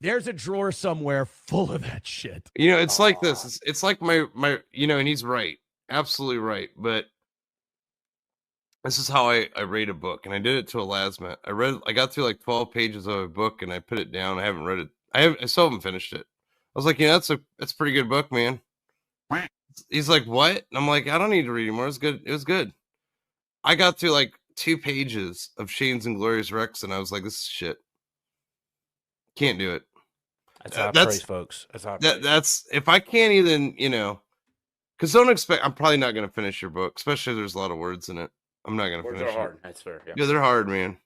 There's a drawer somewhere full of that shit. You know, it's like this. It's like my, and he's right. Absolutely right. But this is how I rate a book. And I did it to Elasma. I got through like 12 pages of a book and I put it down. I haven't read it. I still haven't finished it. I was like, that's a pretty good book, man. He's like, what? And I'm like, I don't need to read anymore. It was good. I got through like 2 pages of Shane's Inglorious Rex and I was like, this is shit. Can't do it. That's how I praise, folks. That's if I can't even, because don't expect. I'm probably not going to finish your book, especially if there's a lot of words in it. I'm not going to finish it. Words are hard. That's fair. Yeah, they're hard, man.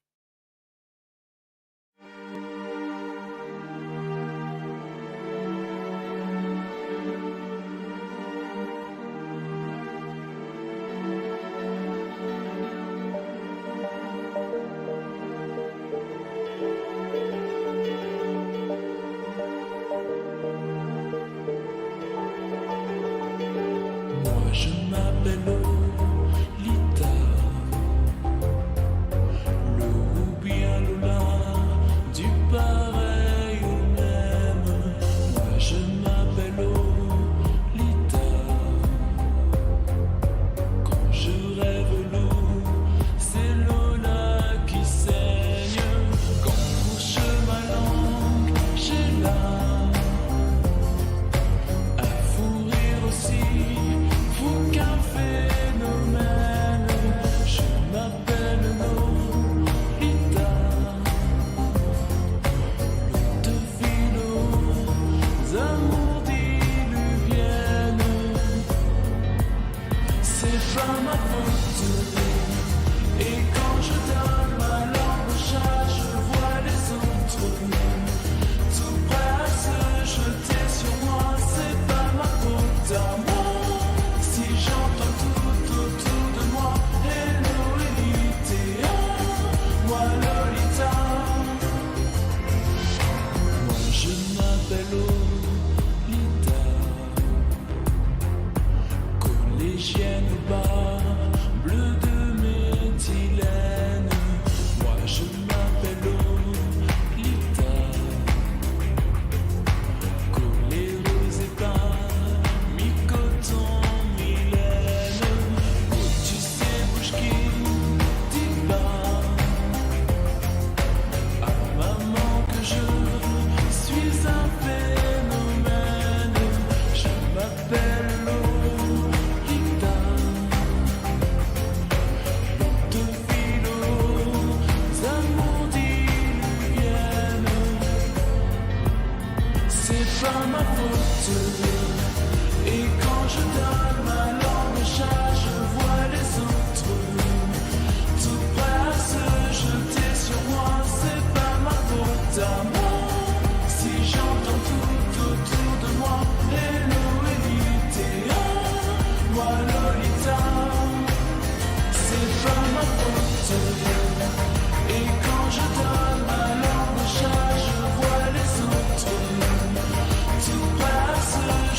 Tout passe.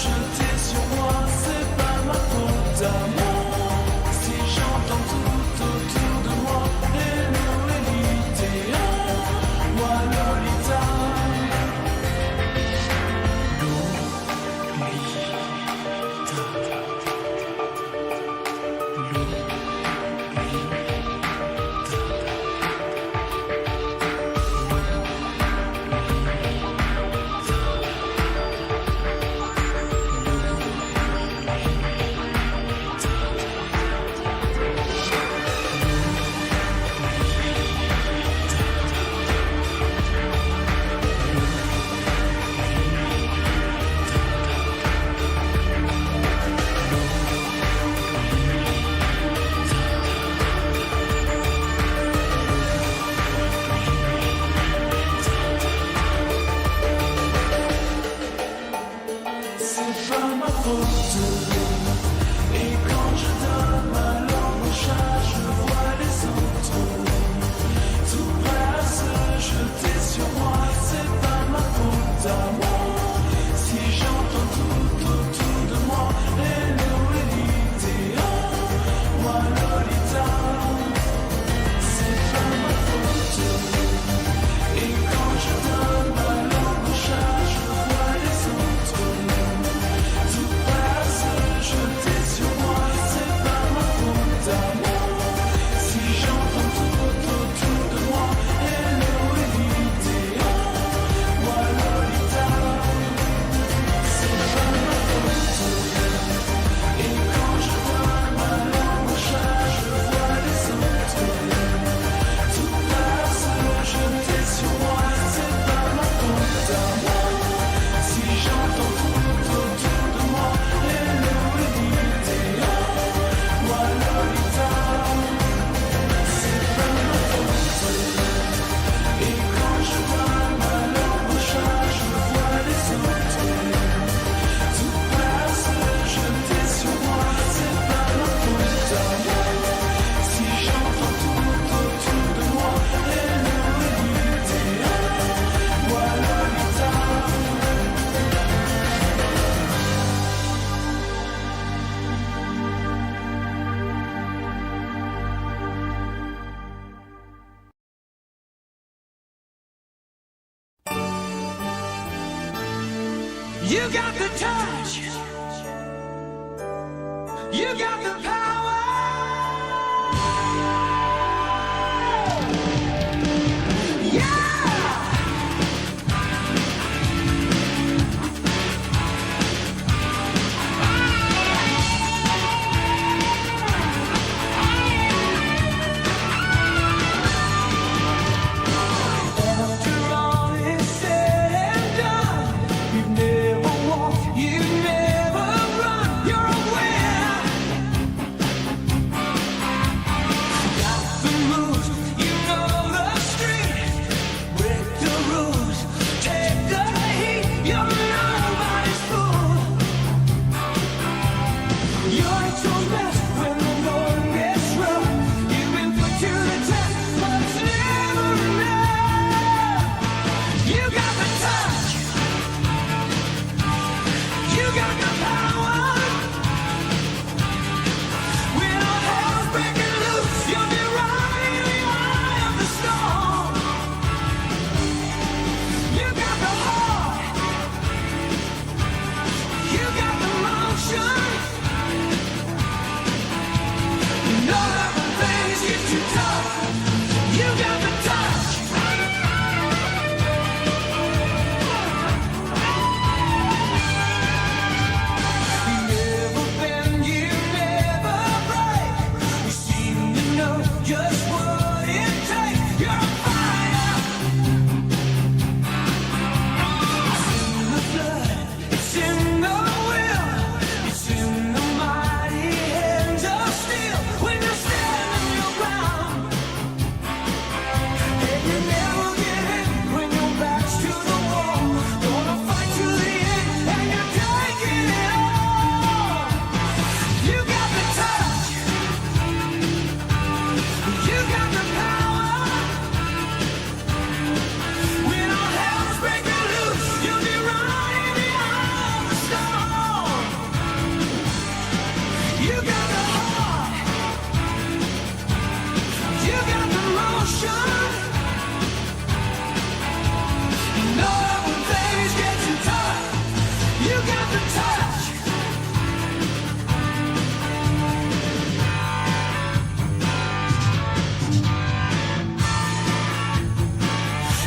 You got the touch. You got the power. Yeah. After all is said and done, you've never walked, you've never run. You're aware. Got the moves, you know the street. Break the rules, take the heat. You're nobody's fool. You're too best when the going gets rough. You've been put to the test, but it's never enough. You got the touch. You got the power. When all hell's breaking loose, you'll be right in the eye of the storm. You got the heart. You got the motion. You know that when things get too tough, you got the touch. You never bend, you never break. You seem to know just what it takes. You're on fire. It's in the blood, it's in the will, it's in the mighty hands of steel. When you're standing your ground, and you never give in when your back's to the wall. Gonna fight to the end, and you're taking it all. You got the touch. You got the power. When all hell's breaking loose, you'll be right in the eye of the storm. You got the heart. You got the motion. You know that when things get too tough, you got the touch.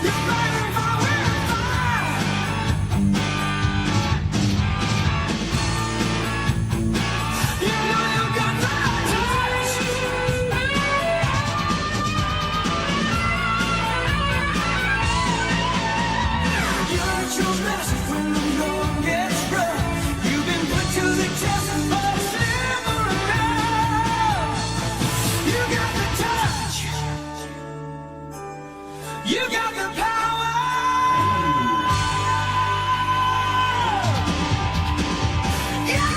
You're fighting fire with fire. You know you got the touch. You're at your best when the going gets rough. You've been put to the test, but it's never enough. You got the touch. You got the power. Yeah.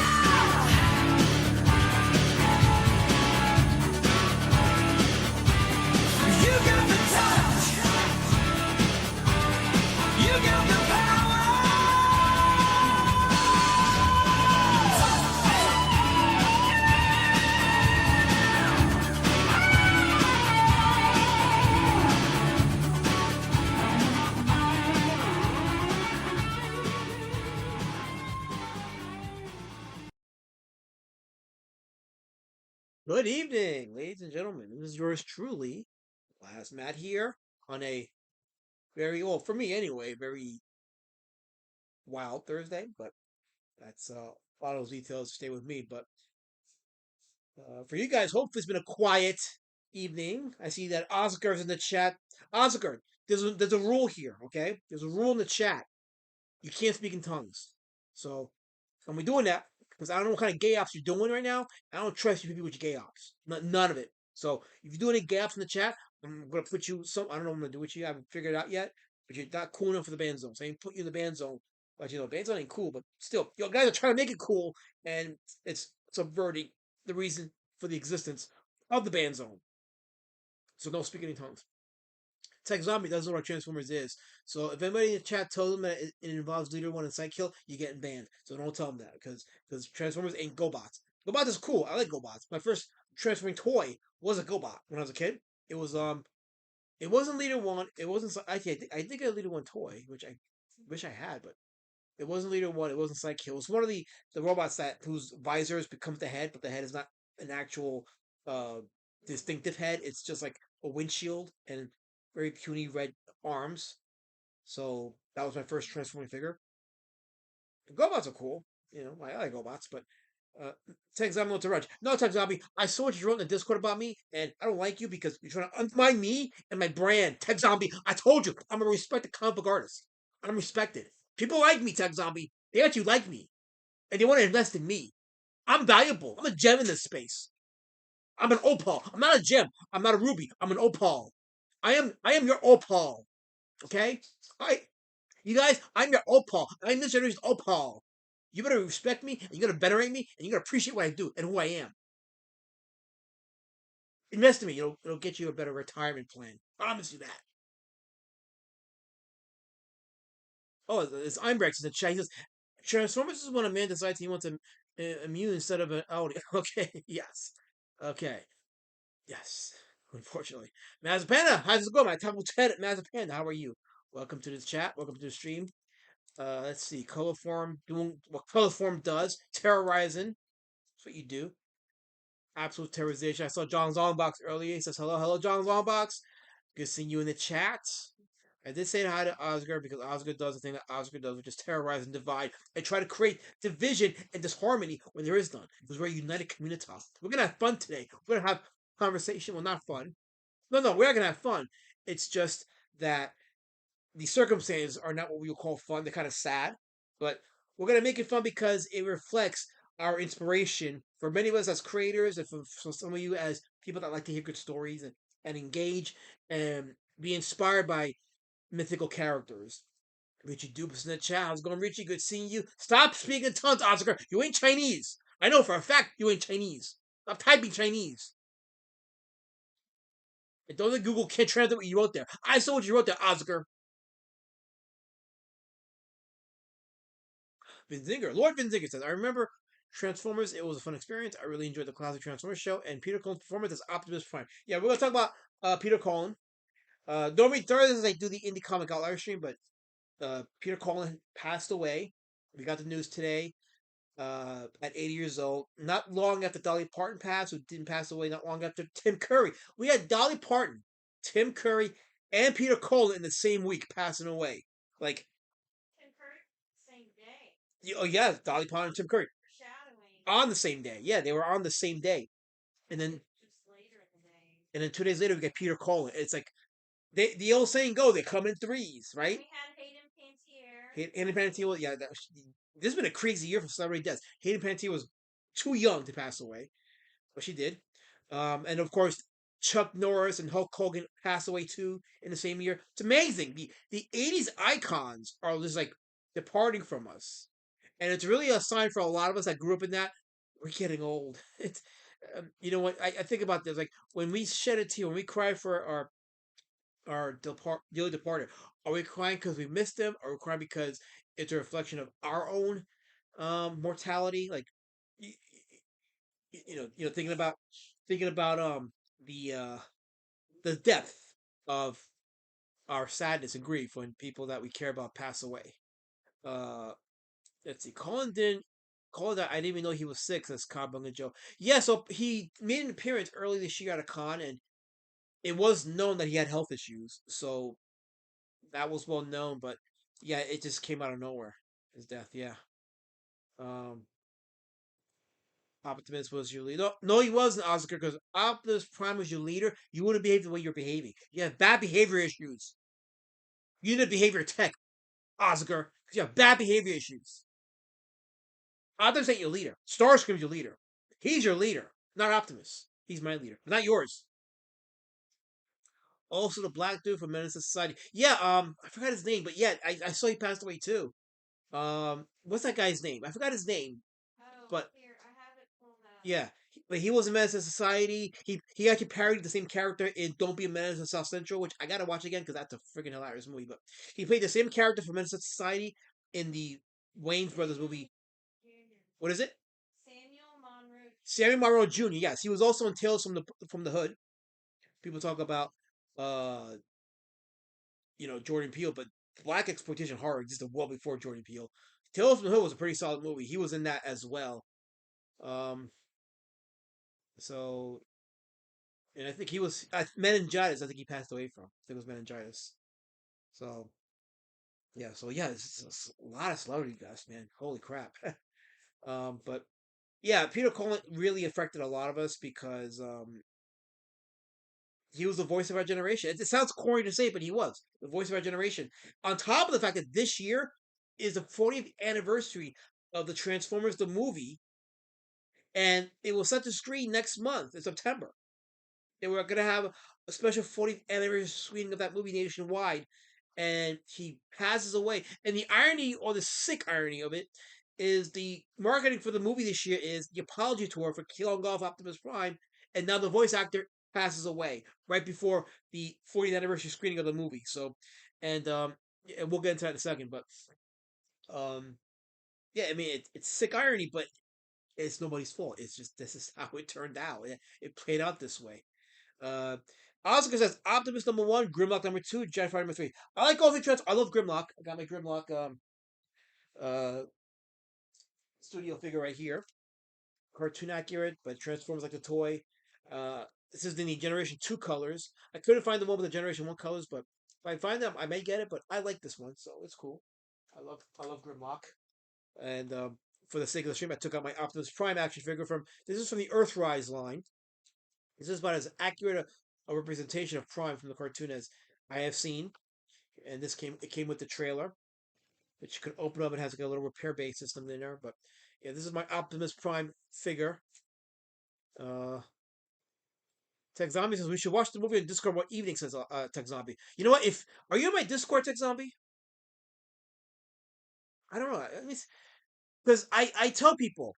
You got the touch. You got the power. Good evening, ladies and gentlemen. This is yours truly, Last Matt here on a very, well, for me anyway, very wild Thursday, but that's a lot of those details stay with me. But for you guys, hopefully it's been a quiet evening. I see that Oscar's in the chat. Oscar, there's a rule here, okay? There's a rule in the chat. You can't speak in tongues. So I'm doing that because I don't know what kind of gay ops you're doing right now. I don't trust you people with your gay ops. None of it. So if you do any gay ops in the chat, I'm gonna put you some. I don't know what I'm gonna do with you. I haven't figured it out yet. But you're not cool enough for the ban zone. So I ain't put you in the ban zone. But ban zone ain't cool. But still, you guys are trying to make it cool, and it's subverting the reason for the existence of the ban zone. So no speaking in tongues. Tech Zombie doesn't know what Transformers is. So if anybody in the chat tells them that it involves Leader 1 and Psykill, you're getting banned. So don't tell them that because Transformers ain't GoBots. GoBots is cool. I like GoBots. My first transforming toy was a GoBot when I was a kid. It wasn't Leader 1. It wasn't. Actually, I did get a Leader 1 toy, which I wish I had, but It wasn't Leader One. It wasn't Psyche. It was one of the robots that whose visors becomes the head, but the head is not an actual uh distinctive head. It's just like a windshield and very puny red arms. So that was my first transforming figure. GoBots are cool. I like GoBots, but Tech Zombie wants to run. No, Tech Zombie, I saw what you wrote in the Discord about me, and I don't like you because you're trying to undermine me and my brand. Tech Zombie, I told you, I'm a respected comic book artist. I'm respected. People like me, Tech Zombie. They actually like me, and they want to invest in me. I'm valuable. I'm a gem in this space. I'm an opal. I'm not a gem. I'm not a ruby. I'm an opal. I am your opal. Okay? You guys, I'm your opal. I'm this generation's opal. You better respect me, and you gotta venerate me, and you gotta appreciate what I do and who I am. Invest in me. It'll get you a better retirement plan. Promise you that. Oh, it's Einbrecht in the chat. He says, Transformers is when a man decides he wants a Mew instead of an Audi. Okay, yes. Okay, yes. Unfortunately. Mazapanda, how's it going? My top 10 at Mazapanda, how are you? Welcome to this chat. Welcome to the stream. Let's see. Colorform doing what Colorform does. Terrorizing. That's what you do. Absolute terrorization. I saw John Zongbox earlier. He says, hello, John Zongbox. Good seeing you in the chat. I did say hi to Oscar because Oscar does the thing that Oscar does, which is terrorize and divide and try to create division and disharmony when there is none. Because we're a united community. We're going to have fun today. We're going to have conversation. Well, not fun. No, we're not going to have fun. It's just that the circumstances are not what we would call fun. They're kind of sad. But we're going to make it fun because it reflects our inspiration for many of us as creators and for some of you as people that like to hear good stories and engage and be inspired by mythical characters. Richie Dupes in the chat. How's it going, Richie? Good seeing you. Stop speaking tons, Oscar. You ain't Chinese. I know for a fact you ain't Chinese. Stop typing Chinese. And don't let Google can't translate what you wrote there. I saw what you wrote there, Oscar. Vinzinger. Lord Vinzinger says, I remember Transformers. It was a fun experience. I really enjoyed the classic Transformers show and Peter Cullen's performance as Optimus Prime. Yeah, we're going to talk about Peter Cullen. Normally Thursdays I do the Indie Comic Out live stream, but Peter Cullen passed away. We got the news today. At 80 years old, not long after Dolly Parton passed, who didn't pass away not long after Tim Curry. We had Dolly Parton, Tim Curry, and Peter Cullen in the same week passing away. Like, Tim Curry, same day. oh yeah, Dolly Parton and Tim Curry Shadowing. on the same day. Yeah, they were on the same day, and then Just later in the day. 2 days later we get Peter Cullen. It's like the old saying go, they come in threes, right? We had Hayden Panettiere. Hayden Panettiere, yeah, this has been a crazy year for celebrity deaths. Hayden Panettiere was too young to pass away, but she did. And of course, Chuck Norris and Hulk Hogan passed away too in the same year. It's amazing. The 80s icons are just like departing from us. And it's really a sign for a lot of us that grew up in that. We're getting old. It's, you know what? I think about this. Like when we shed a tear, when we cry for our dearly departed, are we crying because we missed them, or are we crying because it's a reflection of our own mortality? Like you, thinking about the depth of our sadness and grief when people that we care about pass away. Uh, let's see. Colin, I didn't even know he was sick. Says Carbunga Joe. Yeah, so he made an appearance early this year at a con, and it was known that he had health issues. So that was well known, but yeah, it just came out of nowhere. His death, yeah. Um, Optimus was your leader. No, he wasn't, Oscar, because Optimus Prime was your leader. You wouldn't behave the way you're behaving. You have bad behavior issues. You need a behavior tech, Oscar, because you have bad behavior issues. Optimus ain't your leader. Starscream's your leader. He's your leader, not Optimus. He's my leader, not yours. Also, the black dude from Menace to Society. Yeah, I forgot his name, but yeah, I saw he passed away too. What's that guy's name? I forgot his name, Oh, but here, I have it pulled up. yeah, but he was in Menace to Society. He actually parodied the same character in Don't Be a Menace in South Central, which I gotta watch again because that's a freaking hilarious movie. But he played the same character for Menace to Society in the Wayne's Brothers movie. Junior. What is it? Samuel Monroe. Sammy Monroe Jr. Yes, he was also in Tales from the Hood. People talk about uh Jordan Peele, but black exploitation horror existed well before Jordan Peele. Tales from the Hood was a pretty solid movie. He was in that as well. Um, so and I think he was meningitis. I think he passed away from. I think it was meningitis. So yeah, so yeah, it's a lot of celebrity guests, man. Holy crap. But yeah, Peter Cullen really affected a lot of us because he was the voice of our generation. It sounds corny to say, but he was the voice of our generation. On top of the fact that this year is the 40th anniversary of the Transformers the movie, and it will set the screen next month in September. They were going to have a special 40th anniversary screening of that movie nationwide, and he passes away. And the irony, or the sick irony of it, is the marketing for the movie this year is the apology tour for killing off Optimus Prime, and now the voice actor passes away right before the 40th anniversary screening of the movie. So, and we'll get into that in a second, but um, yeah, I mean it's sick irony, but it's nobody's fault. It's just this is how it turned out. It played out this way. Uh, Oscar says Optimus number one, Grimlock number two, Jetfire number three. I like all the trends. I love Grimlock. I got my Grimlock uh studio figure right here. Cartoon accurate, but transforms like a toy. Uh, this is in the Generation 2 colors. I couldn't find the one with the Generation 1 colors, but if I find them, I may get it. But I like this one, so it's cool. I love Grimlock, and for the sake of the stream, I took out my Optimus Prime action figure from. This is from the Earthrise line. This is about as accurate a representation of Prime from the cartoon as I have seen, and it came with the trailer, which you can open up. It has like a little repair bay system in there. But yeah, this is my Optimus Prime figure. Tech Zombie says we should watch the movie on Discord one evening. Says Tech Zombie. You know what? If are you on my Discord, Tech Zombie? I don't know. Because I tell people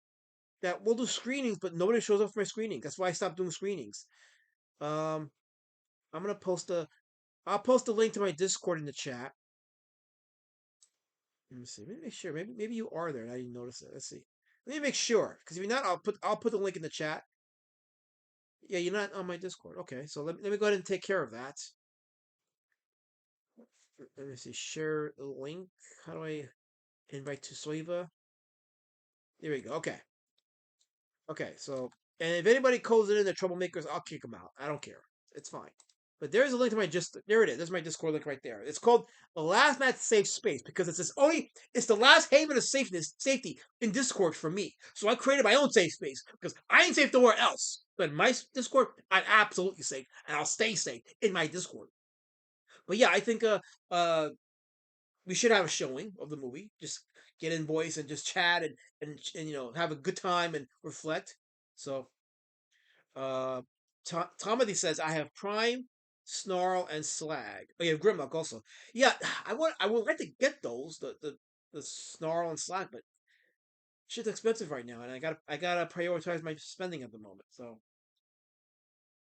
that we'll do screenings, but nobody shows up for my screening. That's why I stopped doing screenings. Um, I'm gonna I'll post a link to my Discord in the chat. Let me see. Let me make sure. Maybe you are there and I didn't notice it. Let's see. Let me make sure. Because if you're not, I'll put the link in the chat. Yeah, you're not on my Discord. Okay, so let me go ahead and take care of that. Let me see. Share the link. How do I invite to Sliva? There we go. Okay. Okay, so and if anybody calls it in the troublemakers, I'll kick them out. I don't care. It's fine. But there's a link to my there it is. There's my Discord link right there. It's called the Last Match Safe Space because it's the last haven of safety in Discord for me. So I created my own safe space because I ain't safe nowhere else. But in my Discord, I'm absolutely safe, and I'll stay safe in my Discord. But yeah, I think we should have a showing of the movie. Just get in, boys, and just chat and have a good time and reflect. So, Tomothy says I have Prime, Snarl, and Slag. Oh, you have Grimlock also. Yeah, I would like to get those the Snarl and Slag, but shit's expensive right now, and I gotta prioritize my spending at the moment. So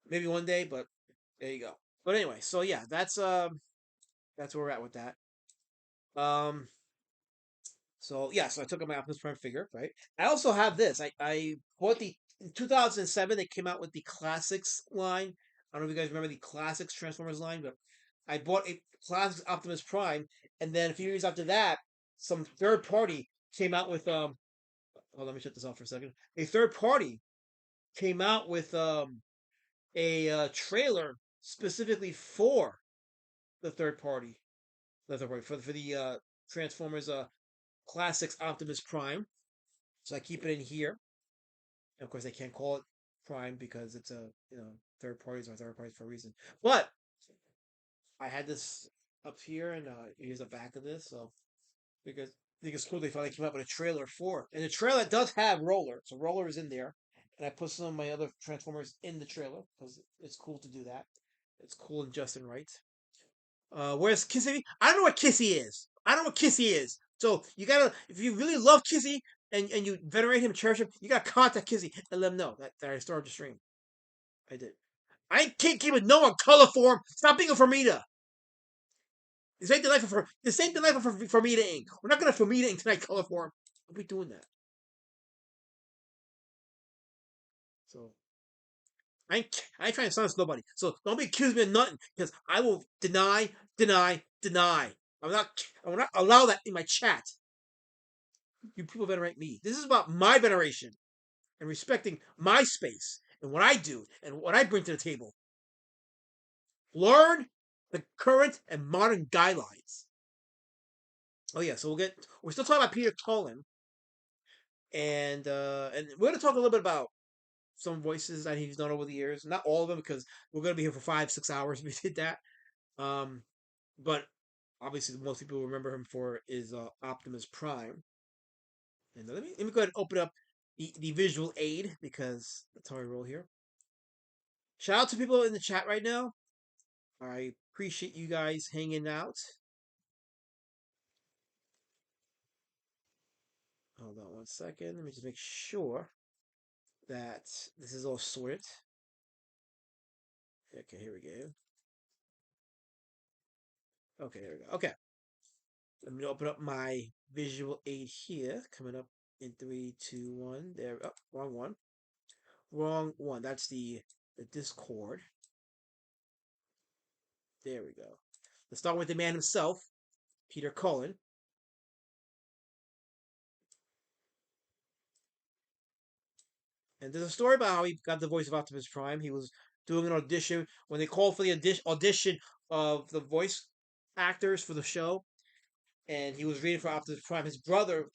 maybe one day, but there you go. But anyway, so yeah, that's where we're at with that. So yeah, so I took out my Optimus Prime figure, right? I also have this. I bought in 2007. They came out with the Classics line. I don't know if you guys remember the Classics Transformers line, but I bought a Classics Optimus Prime, and then a few years after that, some third party came out with Oh, let me shut this off for a second. A third party came out with a trailer specifically for the third party, for the Transformers Classics Optimus Prime. So I keep it in here. And of course, I can't call it Prime because it's third parties are third parties for a reason. But I had this up here, and here's the back of this. So because I think it's cool they finally came out with a trailer for it. And the trailer does have Roller, so Roller is in there. And I put some of my other Transformers in the trailer because it's cool to do that. It's cool and just and right. Where's Kissy? I don't know what Kissy is. I don't know what Kissy is. So you gotta, if you really love Kissy and you venerate him, cherish him, you gotta contact Kissy and let him know that I started the stream. I did. I can't keep it no on color form. Stop being a Fermita. This ain't the life of Fermita Inc. We're not gonna Fermita Inc. tonight color form. I'll be doing that. So I ain't trying to silence nobody. So don't be accusing me of nothing because I will deny. I will not allow that in my chat. you people venerate me. This is about my veneration and respecting my space and what I do and what I bring to the table. Learn the current and modern guidelines. Oh yeah, so we're still talking about Peter Cullen, and we're gonna talk a little bit about some voices that he's done over the years. Not all of them, because we're gonna be here for 5-6 hours if we did that. Um, but obviously, the most people remember him for is Optimus Prime. And let me go ahead and open up the visual aid, because that's how I roll here. Shout out to people in the chat right now. I appreciate you guys hanging out. Hold on one second. Let me just make sure that this is all sorted. Okay, here we go. Okay, there we go. Okay. Let me open up my visual aid here. Coming up in 3, 2, 1. There. Oh, wrong one. Wrong one. That's the Discord. There we go. Let's start with the man himself, Peter Cullen. And there's a story about how he got the voice of Optimus Prime. He was doing an audition when they called for the audition of the voice actors for the show, and he was reading for Optimus Prime. His brother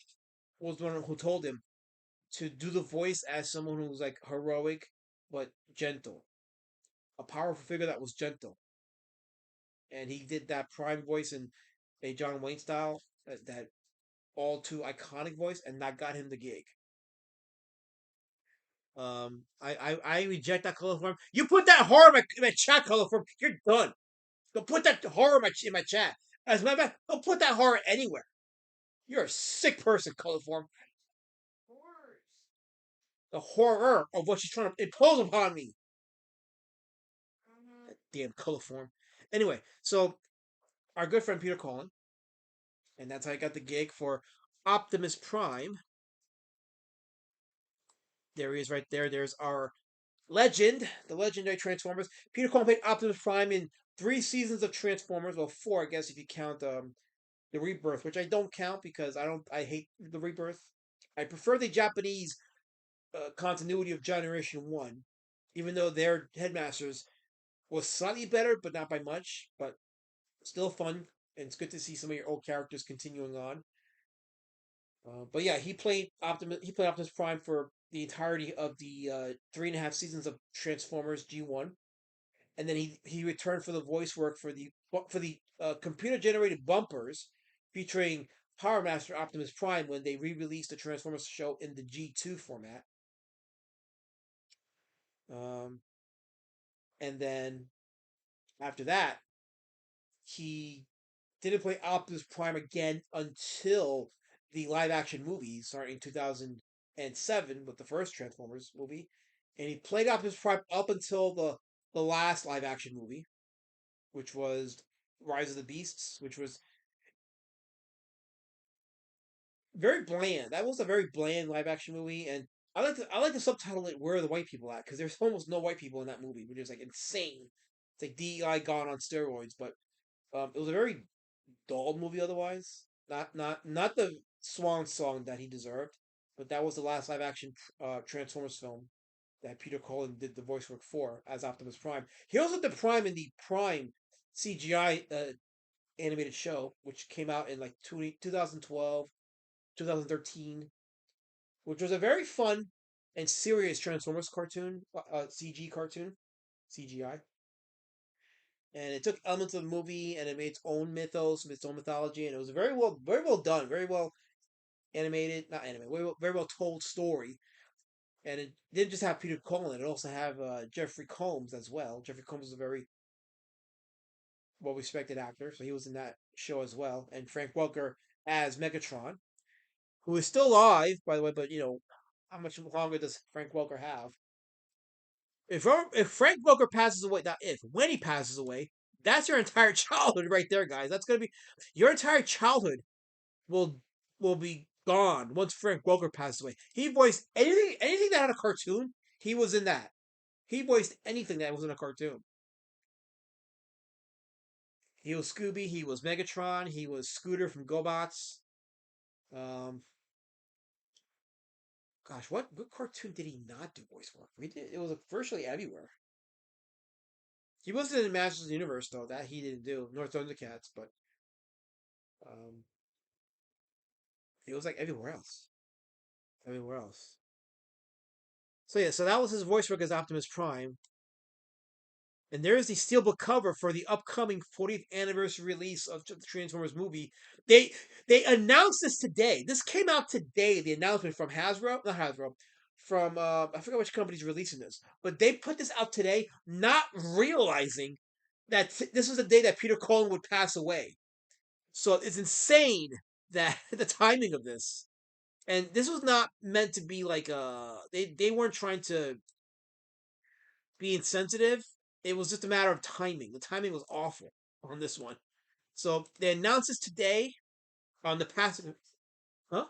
was the one who told him to do the voice as someone who was like heroic but gentle, a powerful figure that was gentle. And he did that Prime voice in a John Wayne style, that all too iconic voice, and that got him the gig. I reject that color form. You put that horror in my chat color form, you're done. Don't put that horror in my chat. As a matter of fact, don't put that horror anywhere. You're a sick person, color form. Horrors. The horror of what she's trying to impose upon me. That damn color form. Anyway, so our good friend Peter Cullen, and that's how I got the gig for Optimus Prime. There he is right there. There's our legend, the legendary Transformers. Peter Cullen played Optimus Prime in 3 seasons of Transformers. Well, 4, I guess, if you count the Rebirth, which I don't count because I hate the Rebirth. I prefer the Japanese continuity of Generation 1, even though their headmasters was slightly better, but not by much. But still fun, and it's good to see some of your old characters continuing on. But yeah, he played Optimus. He played Optimus Prime for the entirety of the 3.5 seasons of Transformers G1, and then he returned for the voice work for the computer generated bumpers featuring Power Master Optimus Prime when they re-released the Transformers show in the G2 format. And then after that, he didn't play Optimus Prime again until the live action movie starting in 2007 with the first Transformers movie. And he played Optimus Prime up until the last live action movie, which was Rise of the Beasts, which was very bland. That was a very bland live action movie, and I like to subtitle it "Where are the white people at?" because there's almost no white people in that movie, which is like insane. It's like DEI gone on steroids, but it was a very dull movie otherwise. Not the swan song that he deserved, but that was the last live action Transformers film that Peter Cullen did the voice work for as Optimus Prime. He also did Prime in the Prime CGI animated show, which came out in like 2012, 2013, which was a very fun and serious Transformers cartoon, CG cartoon, CGI. And it took elements of the movie and it made its own mythos, its own mythology, and it was very well done, very well animated, not animated, very well told story. And it didn't just have Peter Cullen; it also have Jeffrey Combs as well. Jeffrey Combs is a very well-respected actor, so he was in that show as well. And Frank Welker as Megatron, who is still alive, by the way. But how much longer does Frank Welker have? If Frank Welker passes away, not if, when he passes away, that's your entire childhood right there, guys. That's gonna be your entire childhood will will be gone once Frank Welker passes away. He voiced anything that had a cartoon. He was in that. He voiced anything that was in a cartoon. He was Scooby. He was Megatron. He was Scooter from GoBots. Um, Gosh, what cartoon did he not do voice work? He did. It was virtually everywhere. He wasn't in Masters of the Universe though. That he didn't do. Nor Thundercats, but um, it was like everywhere else. Everywhere else. So yeah, so that was his voice work as Optimus Prime. And there is the steelbook cover for the upcoming 40th anniversary release of the Transformers movie. They announced this today. This came out today. The announcement from Hasbro, not Hasbro, from I forget which company's releasing this, but they put this out today, not realizing that this was the day that Peter Cullen would pass away. So it's insane that the timing of this. And this was not meant to be like they weren't trying to be insensitive. It was just a matter of timing. The timing was awful on this one. So they announced this today on the passing. Huh?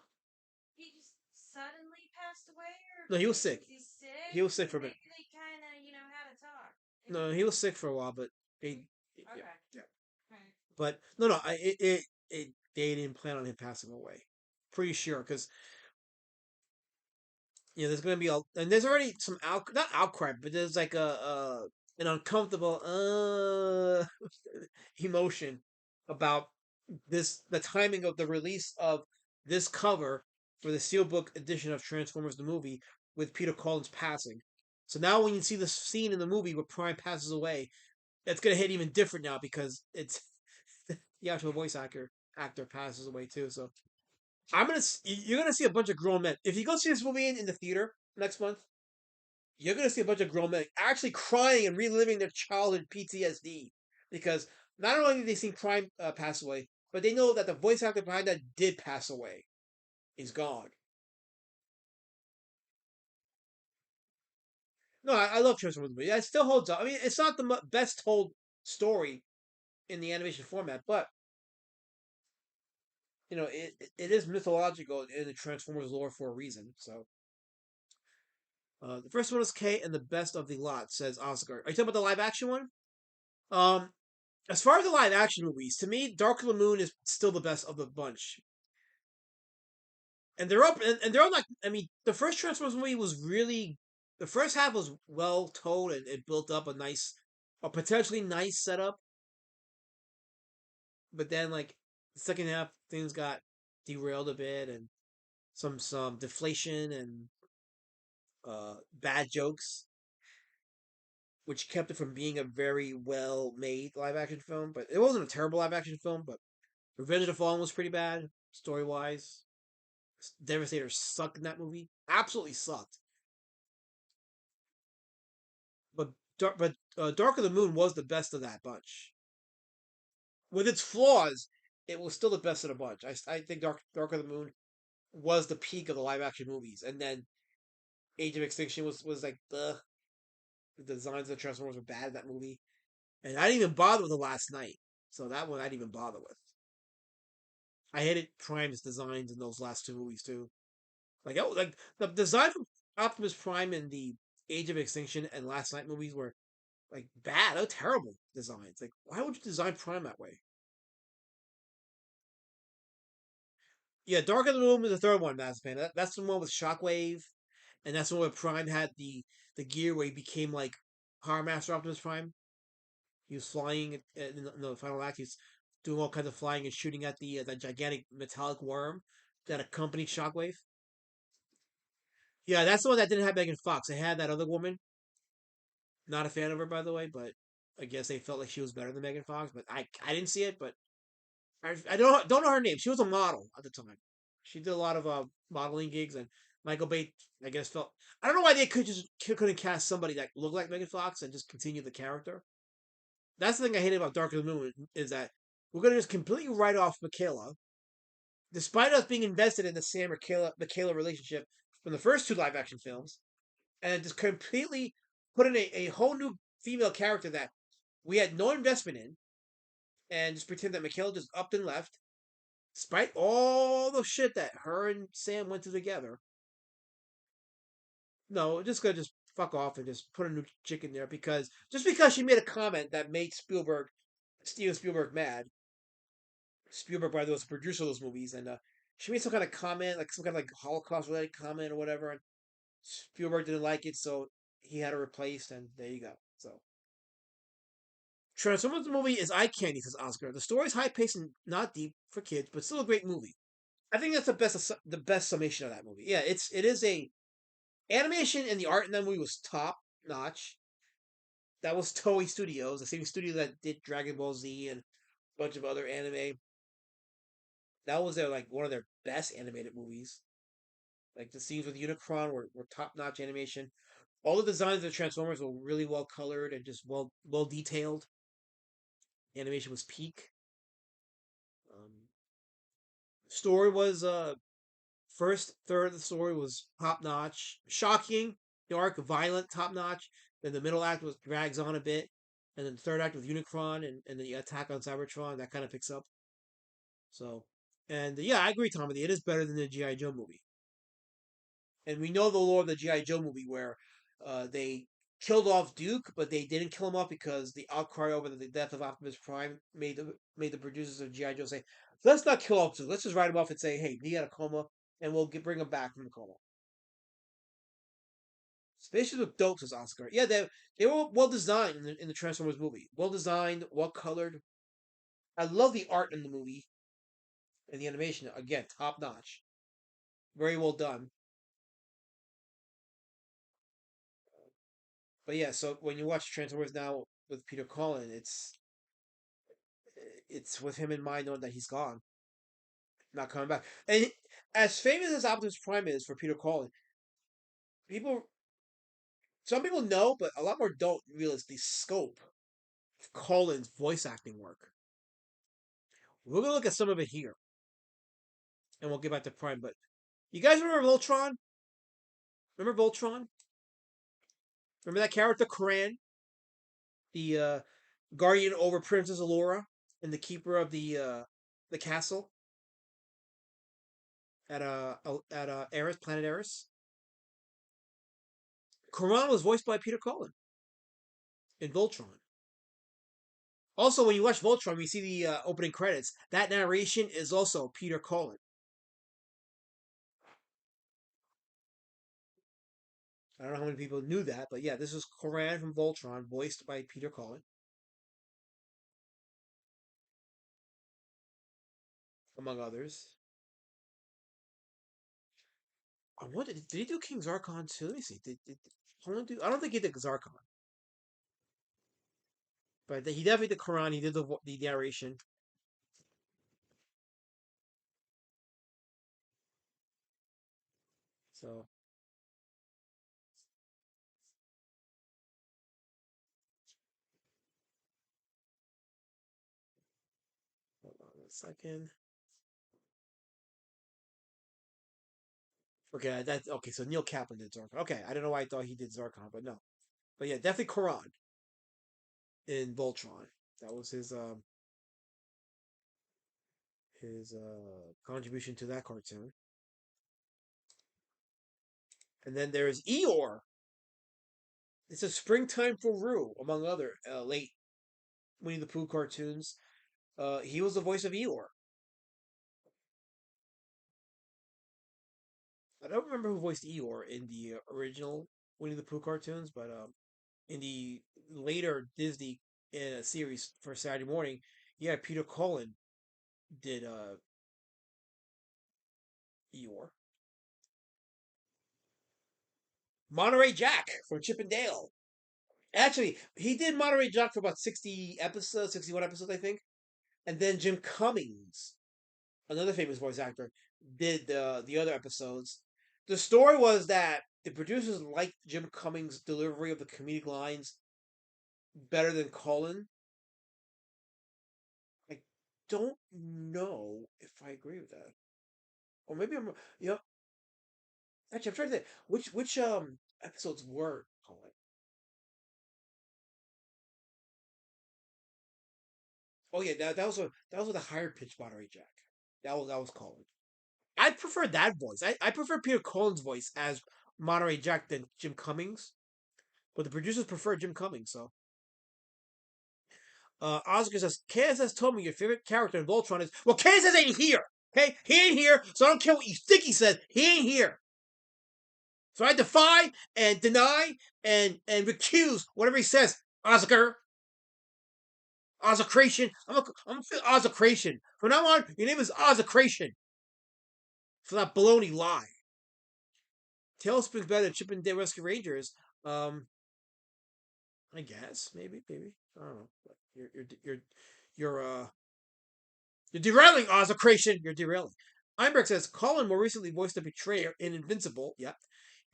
He just suddenly passed away, or No, he was sick. was he sick? He was sick for a bit. Maybe they kind of, had a talk. No, he was sick for a while, but they. Okay. Yeah. Right. But no. They didn't plan on him passing away. Pretty sure, because there's gonna be and there's already some not outcry, but there's like an uncomfortable emotion about the timing of the release of this cover for the steelbook edition of Transformers the movie with Peter Cullen's passing. So now when you see the scene in the movie where Prime passes away, it's gonna hit even different now because it's the actual voice actor passes away too. So you're gonna see a bunch of grown men. If you go see this movie in the theater next month, you're gonna see a bunch of grown men actually crying and reliving their childhood PTSD because not only did they see Prime pass away, but they know that the voice actor behind that did pass away. He's gone. No, I love Transformers movie. It still holds up. I mean, it's not the best told story in the animation format, but it is mythological in the Transformers lore for a reason. So the first one is K and the best of the lot, says Oscar. Are you talking about the live action one? Um, as far as the live action movies, to me, Dark of the Moon is still the best of the bunch. And they're up, and they're all like, I mean, the first Transformers movie was really, the first half was well told and it built up a potentially nice setup. But then, like, the second half, things got derailed a bit and some deflation and bad jokes, which kept it from being a very well made live action film. But it wasn't a terrible live action film, but Revenge of the Fallen was pretty bad, story wise. Devastator sucked in that movie. Absolutely sucked. But Dark of the Moon was the best of that bunch. With its flaws, it was still the best of the bunch. I think Dark of the Moon was the peak of the live action movies, and then Age of Extinction was like the designs of the Transformers were bad in that movie, and I didn't even bother with the Last Night. So that one I didn't even bother with. I hated Prime's designs in those last two movies too. Like the design from Optimus Prime in the Age of Extinction and Last Night movies were like bad. They're terrible designs. Like, why would you design Prime that way? Yeah, Dark of the Moon was the third one, Master Pain. That's the one with Shockwave, and that's the one where Prime had the gear where he became like Power Master Optimus Prime. He was flying in the final act. He's doing all kinds of flying and shooting at the gigantic metallic worm that accompanied Shockwave. Yeah, that's the one that didn't have Megan Fox. They had that other woman. Not a fan of her, by the way, but I guess they felt like she was better than Megan Fox. But I didn't see it, but I don't know her name. She was a model at the time. She did a lot of modeling gigs, and Michael Bay, I guess, felt I don't know why they couldn't cast somebody that looked like Megan Fox and just continue the character. That's the thing I hate about Dark of the Moon is that we're gonna just completely write off Michaela, despite us being invested in the Sam Michaela relationship from the first two live action films, and just completely put in a whole new female character that we had no investment in, and just pretend that Michaela just upped and left, despite all the shit that her and Sam went through together. No, just gonna just fuck off and just put a new chick in there because she made a comment that made Steven Spielberg mad. Spielberg, by the way, was the producer of those movies, and she made some kind of comment, like some kind of like Holocaust related comment or whatever, and Spielberg didn't like it, so he had her replaced, and there you go. So Transformers movie is eye candy, says Oscar. The story is high paced and not deep for kids, but still a great movie. I think that's the best summation of that movie. Yeah, it is a animation and the art in that movie was top notch. That was Toei Studios, the same studio that did Dragon Ball Z and a bunch of other anime. That was their like one of their best animated movies. Like the scenes with Unicron were top notch animation. All the designs of the Transformers were really well colored and just well detailed. Animation was peak. Um, Story was first third of the story was top notch, shocking. The arc violent, top notch. Then the middle act was drags on a bit, and then the third act with Unicron and the attack on Cybertron that kind of picks up. So, and yeah, I agree, Tommy. It is better than the GI Joe movie, and we know the lore of the GI Joe movie where they killed off Duke, but they didn't kill him off because the outcry over the death of Optimus Prime made the producers of GI Joe say, "Let's not kill off Duke. Let's just write him off and say, hey, he got a coma, and we'll bring him back from the coma." Spaceships with dope, says Oscar. Yeah, they were well designed in the Transformers movie. Well designed, well colored. I love the art in the movie and the animation. Again, top notch. Very well done. But yeah, so when you watch Transformers now with Peter Cullen, it's with him in mind, knowing that he's gone, not coming back. And as famous as Optimus Prime is for Peter Cullen, people, some people know, but a lot more don't realize the scope of Cullen's voice acting work. We're gonna look at some of it here, and we'll get back to Prime. But you guys remember Voltron? Remember Voltron? Remember that character, Koran, the guardian over Princess Allura and the keeper of the castle at Eris, planet Eris. Koran was voiced by Peter Cullen in Voltron. Also, when you watch Voltron, you see the opening credits. That narration is also Peter Cullen. I don't know how many people knew that, but yeah, this is Koran from Voltron, voiced by Peter Cullen, among others. I wonder, did he do King Zarkon too? Let me see. Did Cullen do? I don't think he did Zarkon, but he definitely did Koran. He did the narration. So hold on a second. Okay, that's okay. So Neil Kaplan did Zarkon. Okay, I don't know why I thought he did Zarkon, but no. But yeah, definitely Koran in Voltron. That was his contribution to that cartoon. And then there's Eeyore. It's a Springtime for Rue, among other late Winnie the Pooh cartoons. He was the voice of Eeyore. I don't remember who voiced Eeyore in the original Winnie the Pooh cartoons, but in the later Disney series for Saturday morning, yeah, Peter Cullen did Eeyore. Monterey Jack from Chip and Dale. Actually, he did Monterey Jack for about 60 episodes, 61 episodes, I think. And then Jim Cummings, another famous voice actor, did the other episodes. The story was that the producers liked Jim Cummings' delivery of the comedic lines better than Cullen. I don't know if I agree with that, or maybe I'm. You know, actually, I'm trying to think which episodes were Cullen. Oh yeah, that was with a higher pitch Monterey Jack. That was Cullen. I prefer that voice. I prefer Peter Cullen's voice as Monterey Jack than Jim Cummings. But the producers prefer Jim Cummings, so. Oscar says, KSS told me your favorite character in Voltron is. Well, KSS ain't here! Hey, he ain't here, so I don't care what you think he said. He ain't here. So I defy and deny and recuse whatever he says. Oscar. Ozzacration. I'm Ozzacration. From now on, your name is Ozzacration. For that baloney lie. Tailspin's better than Chip and Dale Rescue Rangers. Um, I guess maybe. I don't know. You're you're derailing Ozzacration. You're derailing. Einberg says Cullen more recently voiced the betrayer in Invincible. Yeah,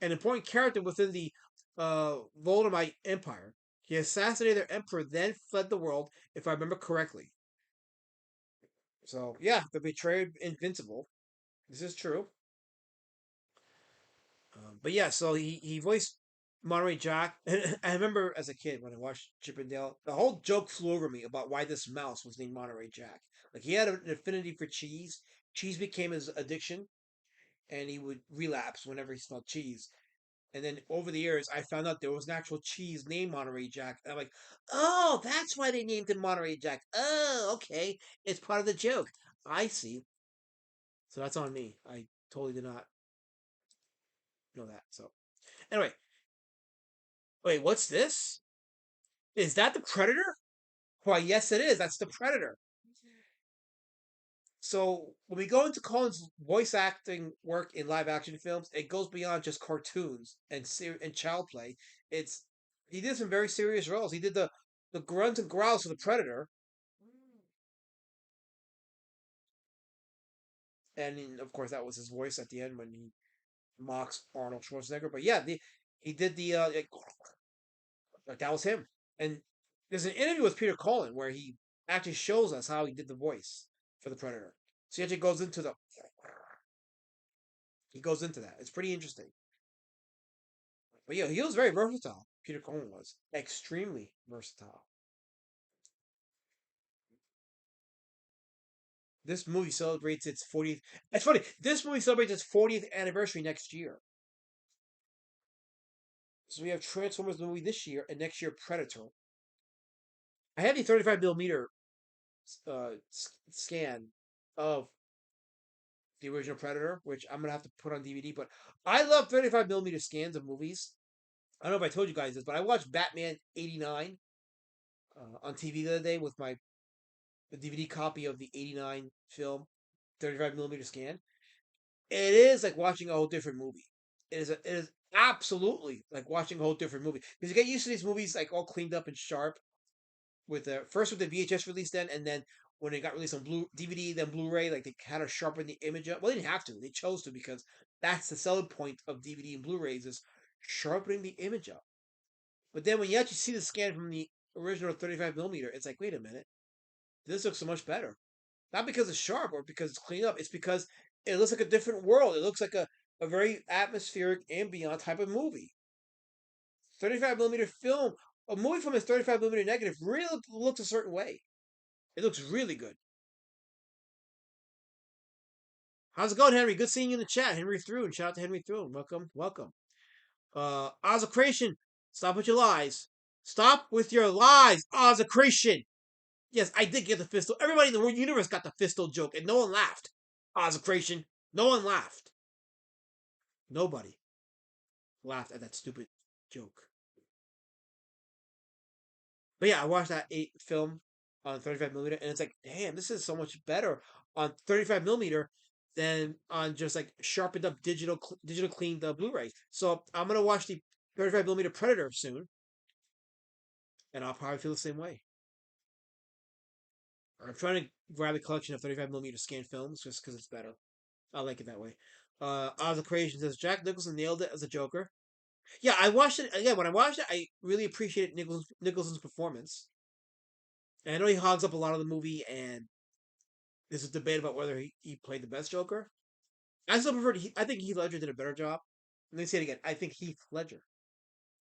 an important character within the Voldemort Empire. He assassinated their emperor, then fled the world, if I remember correctly. So yeah, the betrayer Invincible. This is true. But yeah, so he voiced Monterey Jack. And I remember as a kid when I watched Chip and Dale, the whole joke flew over me about why this mouse was named Monterey Jack. Like he had an affinity for cheese. Cheese became his addiction, and he would relapse whenever he smelled cheese. And then over the years, I found out there was an actual cheese named Monterey Jack. And I'm like, oh, that's why they named him Monterey Jack. Oh, okay, it's part of the joke. I see. So that's on me. I totally did not know that. So anyway, wait, what's this? Is that the Predator? Why, yes, it is. That's the Predator. So when we go into Cullen's voice acting work in live action films, it goes beyond just cartoons and child play. It's he did some very serious roles. He did the grunts and growls of the Predator, and of course that was his voice at the end when he mocks Arnold Schwarzenegger. But yeah, he did the like, that was him. And there's an interview with Peter Cullen where he actually shows us how he did the voice for the Predator. So he actually goes into the he goes into that. It's pretty interesting. But yeah, he was very versatile. Peter Cullen was extremely versatile. This movie celebrates its 40th. It's funny. This movie celebrates its 40th anniversary next year. So we have Transformers movie this year, and next year Predator. I have the 35 millimeter scan of the original Predator, which I'm gonna have to put on DVD. But I love 35 millimeter scans of movies. I don't know if I told you guys this, but I watched Batman '89 on TV the other day with my DVD copy of the '89 film, 35 millimeter scan. It is like watching a whole different movie. It is absolutely like watching a whole different movie because you get used to these movies like all cleaned up and sharp with the first with the VHS release then, and then when it got released on Blue DVD, then Blu-ray, like they kind of sharpened the image up. Well, they didn't have to; they chose to because that's the selling point of DVD and Blu-rays is sharpening the image up. But then when you actually see the scan from the original 35 millimeter, it's like, wait a minute, this looks so much better. Not because it's sharp or because it's cleaned up. It's because it looks like a different world. It looks like a very atmospheric, ambient type of movie. 35 millimeter film, a movie from a 35 millimeter negative really looks a certain way. It looks really good. How's it going, Henry? Good seeing you in the chat. Henry Thrune. Shout out to Henry Thrune. Welcome, welcome. Ozzacration. Stop with your lies. Stop with your lies, Ozzacration. Yes, I did get the Fistal. Everybody in the world universe got the Fistal joke, and no one laughed. Ozzacration. No one laughed. Nobody laughed at that stupid joke. But yeah, I watched that film on 35 millimeter, and it's like, damn, this is so much better on 35 millimeter than on just like sharpened up digital cleaned Blu-ray. So I'm gonna watch the 35 millimeter Predator soon, and I'll probably feel the same way. I'm trying to grab a collection of 35 millimeter scan films just because it's better. I like it that way. Oz the Creation says Jack Nicholson nailed it as a Joker. Yeah, I watched it again. When I watched it, I really appreciated Nicholson's performance. And I know he hogs up a lot of the movie, and there's a debate about whether he played the best Joker. I still prefer. I think Heath Ledger did a better job. Let me say it again. I think Heath Ledger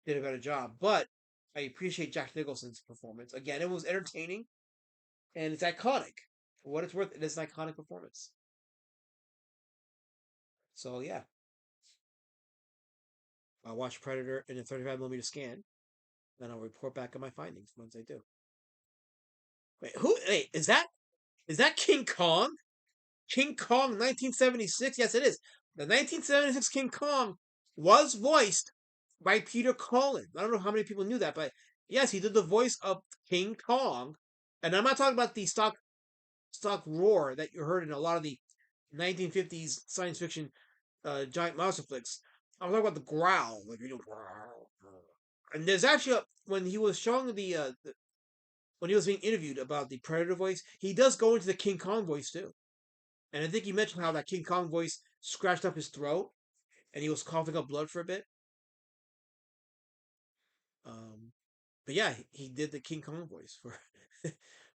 did a better job, but I appreciate Jack Nicholson's performance. Again, it was entertaining, and it's iconic. For what it's worth, it is an iconic performance. So yeah, I'll watch Predator in a 35 millimeter scan, and I'll report back on my findings once I do. Wait, who? Wait, is that King Kong? King Kong 1976. Yes, it is. The 1976 King Kong was voiced by Peter Cullen. I don't know how many people knew that, but yes, he did the voice of King Kong. And I'm not talking about the stock roar that you heard in a lot of the 1950s science fiction giant monster flicks. I'm talking about the growl, like you know, growl. And there's actually when he was showing when he was being interviewed about the Predator voice, he does go into the King Kong voice too. And I think he mentioned how that King Kong voice scratched up his throat and he was coughing up blood for a bit. Um, but yeah, he did the King Kong voice for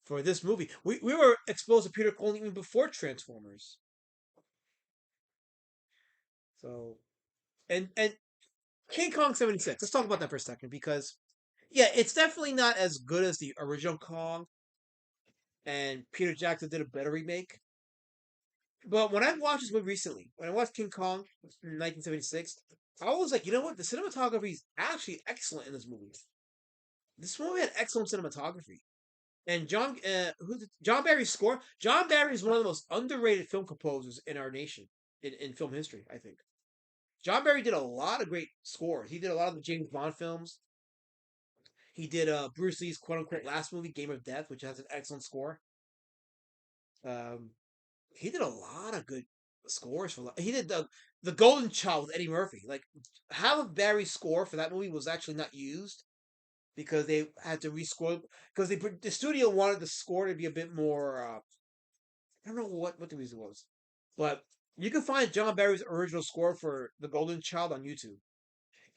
for this movie. We were exposed to Peter Cullen even before Transformers. So and King Kong 76. Let's talk about that for a second because yeah, it's definitely not as good as the original Kong, and Peter Jackson did a better remake. But when I watched this movie recently, when I watched King Kong in 1976, I was like, you know what? The cinematography is actually excellent in this movie. This movie had excellent cinematography. And John Barry's score? John Barry is one of the most underrated film composers in our nation, in film history, I think. John Barry did a lot of great scores. He did a lot of the James Bond films. He did Bruce Lee's quote unquote last movie, Game of Death, which has an excellent score. Um, he did a lot of good scores for. He did the Golden Child with Eddie Murphy. Like half of Barry's score for that movie was actually not used because they had to rescore because the studio wanted the score to be a bit more. I don't know what the reason was, but you can find John Barry's original score for the Golden Child on YouTube.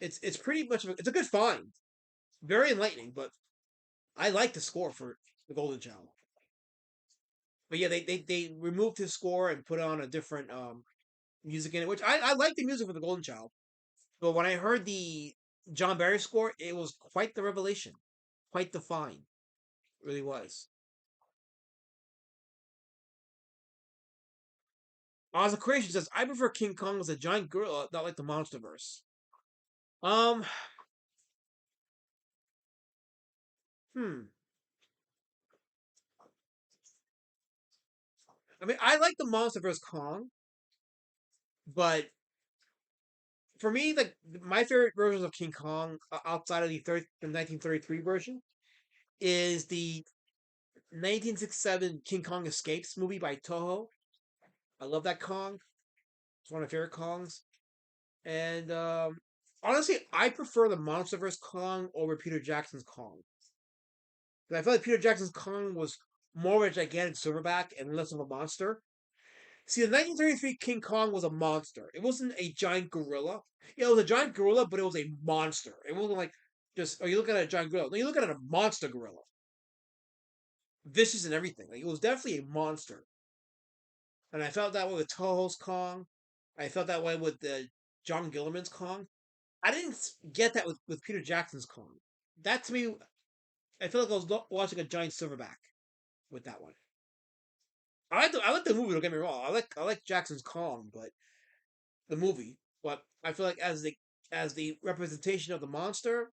It's pretty much it's a good find, very enlightening. But I like the score for the Golden Child. But yeah, they removed his score and put on a different music in it, which I like the music for the Golden Child. But when I heard the John Barry score, it was quite the revelation, quite the find. It really was. Oz the Creation says, I prefer King Kong as a giant gorilla, not like the Monsterverse. Um, hmm. I mean, I like the Monsterverse Kong, but for me, like my favorite versions of King Kong outside of the 1933 version is the 1967 King Kong Escapes movie by Toho. I love that Kong. It's one of my favorite Kongs. And honestly, I prefer the MonsterVerse Kong over Peter Jackson's Kong. Because I feel like Peter Jackson's Kong was more of a gigantic silverback and less of a monster. See, the 1933 King Kong was a monster. It wasn't a giant gorilla. Yeah, it was a giant gorilla, but it was a monster. It wasn't like just, oh, you look at a giant gorilla. No, you look at a monster gorilla. Vicious and everything. Like, it was definitely a monster. And I felt that way with Toho's Kong. I felt that way with the John Gillerman's Kong. I didn't get that with Peter Jackson's Kong. That to me, I feel like I was watching a giant silverback with that one. I like the movie. Don't get me wrong. I like Jackson's Kong, but the movie. But I feel like as the representation of the monster,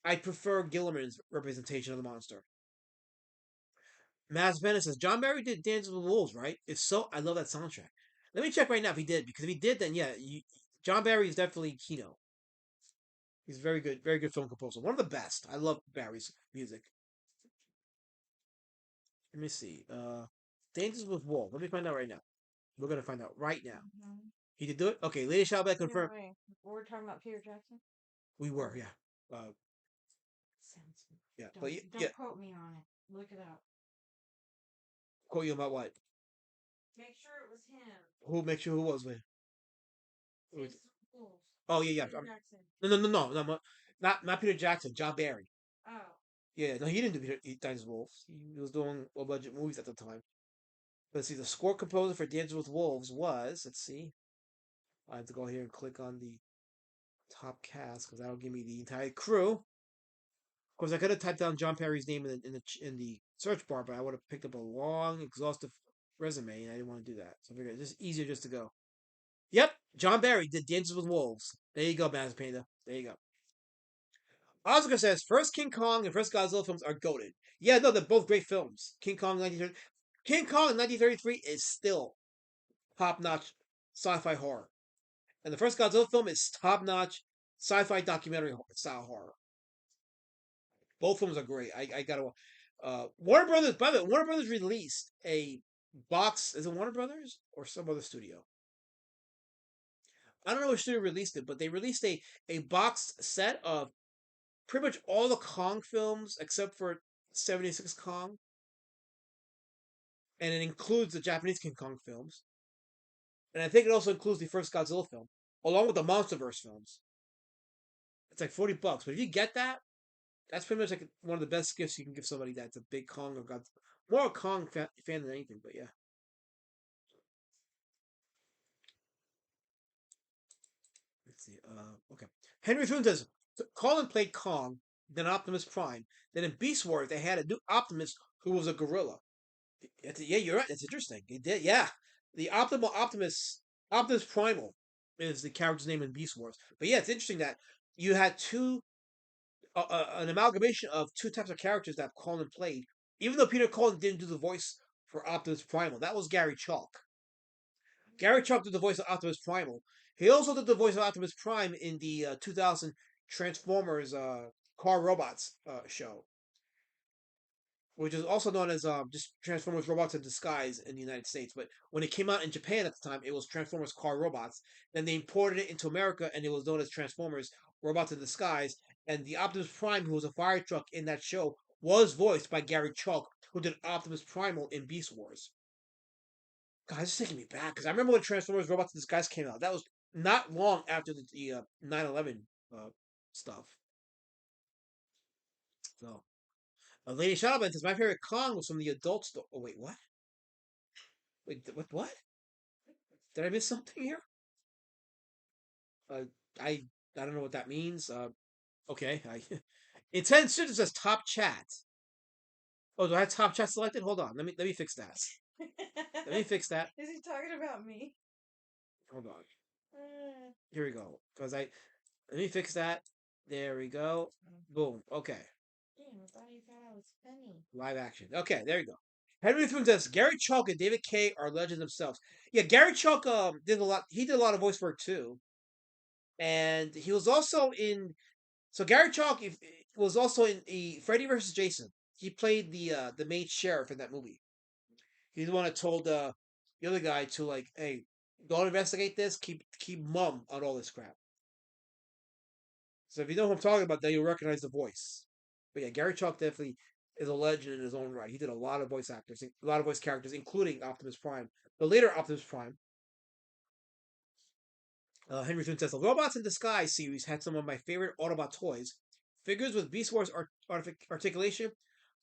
I prefer Gillerman's representation of the monster. Mass Bennett says John Barry did Dances with Wolves, right? If so, I love that soundtrack. Let me check right now if he did, because if he did, then yeah, John Barry is definitely Kino. He's a very good film composer. One of the best. I love Barry's music. Let me see. Dances with Wolves. Let me find out right now. We're gonna find out right now. Mhm. He did do it. Okay, Lady Shallback No confirmed. way. We're talking about Peter Jackson? We were, yeah. Sounds Yeah, Don't, but don't yeah. quote me on it. Look it up. Quote you about what? Make sure it was him. Who? Make sure who was with? Who was- Dances with Wolves. Oh yeah, yeah. Peter Jackson. No. Not Peter Jackson. John Barry. Oh. Yeah, no, he didn't do Dances with Wolves. He was doing low budget movies at the time. Let's see. The score composer for Dances with Wolves was. Let's see. I have to go here and click on the top cast because that'll give me the entire crew. Of course, I could have typed down John Perry's name in the search bar, but I would have picked up a long, exhaustive resume, and I didn't want to do that. So I figured it's just easier just to go. Yep, John Barry did Dances with Wolves. There you go, Master Painter. There you go. Oscar says first King Kong and first Godzilla films are goated. Yeah, no, they're both great films. King Kong in 1933 is still top-notch sci-fi horror, and the first Godzilla film is top-notch sci-fi documentary style horror. Both films are great. I gotta. Warner Brothers. By the way, Warner Brothers released a box. Is it Warner Brothers or some other studio? I don't know which studio released it, but they released a box set of pretty much all the Kong films except for 76 Kong, and it includes the Japanese King Kong films, and I think it also includes the first Godzilla film, along with the MonsterVerse films. It's like $40, but if you get that, that's pretty much like one of the best gifts you can give somebody that's a big Kong or God, more a Kong fan than anything. But yeah, let's see. Okay. Henry Thune says Cullen played Kong, then Optimus Prime. Then in Beast Wars, they had a new Optimus who was a gorilla. Yeah, you're right. That's interesting. It did. Yeah, the Optimus Primal, is the character's name in Beast Wars. But yeah, it's interesting that you had an amalgamation of two types of characters that Cullen played. Even though Peter Cullen didn't do the voice for Optimus Primal, that was Gary Chalk. Gary Chalk did the voice of Optimus Primal. He also did the voice of Optimus Prime in the 2000 Transformers Car Robots show, which is also known as just Transformers Robots in Disguise in the United States. But when it came out in Japan at the time, it was Transformers Car Robots. Then they imported it into America, and it was known as Transformers Robots in Disguise. And the Optimus Prime, who was a fire truck in that show, was voiced by Gary Chalk, who did Optimus Primal in Beast Wars. God, this is taking me back because I remember when Transformers Robots in Disguise came out. That was not long after the 9/11 stuff. So, Lady Shadowman says my favorite Kong was from the adult store. Oh wait, what? Wait, what? Did I miss something here? Uh, I I don't know what that means. Okay, Intense Shit says top chat. Oh, do I have top chat selected? Hold on, let me fix that. Let me fix that. Is he talking about me? Hold on. Here we go. Let me fix that. There we go. Boom. Okay. Damn, I thought you thought I was funny. Live action. Okay, there you go. Henry Thune says Gary Chalk and David Kay are legends themselves. Yeah, Gary Chalk did a lot. He did a lot of voice work too, and he was also in. So Gary Chalk was also in the Freddy vs. Jason. He played the main sheriff in that movie. He's the one that told the other guy to like, hey, don't investigate this. Keep mum on all this crap. So if you know who I'm talking about, then you'll recognize the voice. But yeah, Gary Chalk definitely is a legend in his own right. He did a lot of voice actors, a lot of voice characters, including Optimus Prime, the later Optimus Prime. Henry Thune says the Robots in Disguise series had some of my favorite Autobot toys, figures with Beast Wars articulation,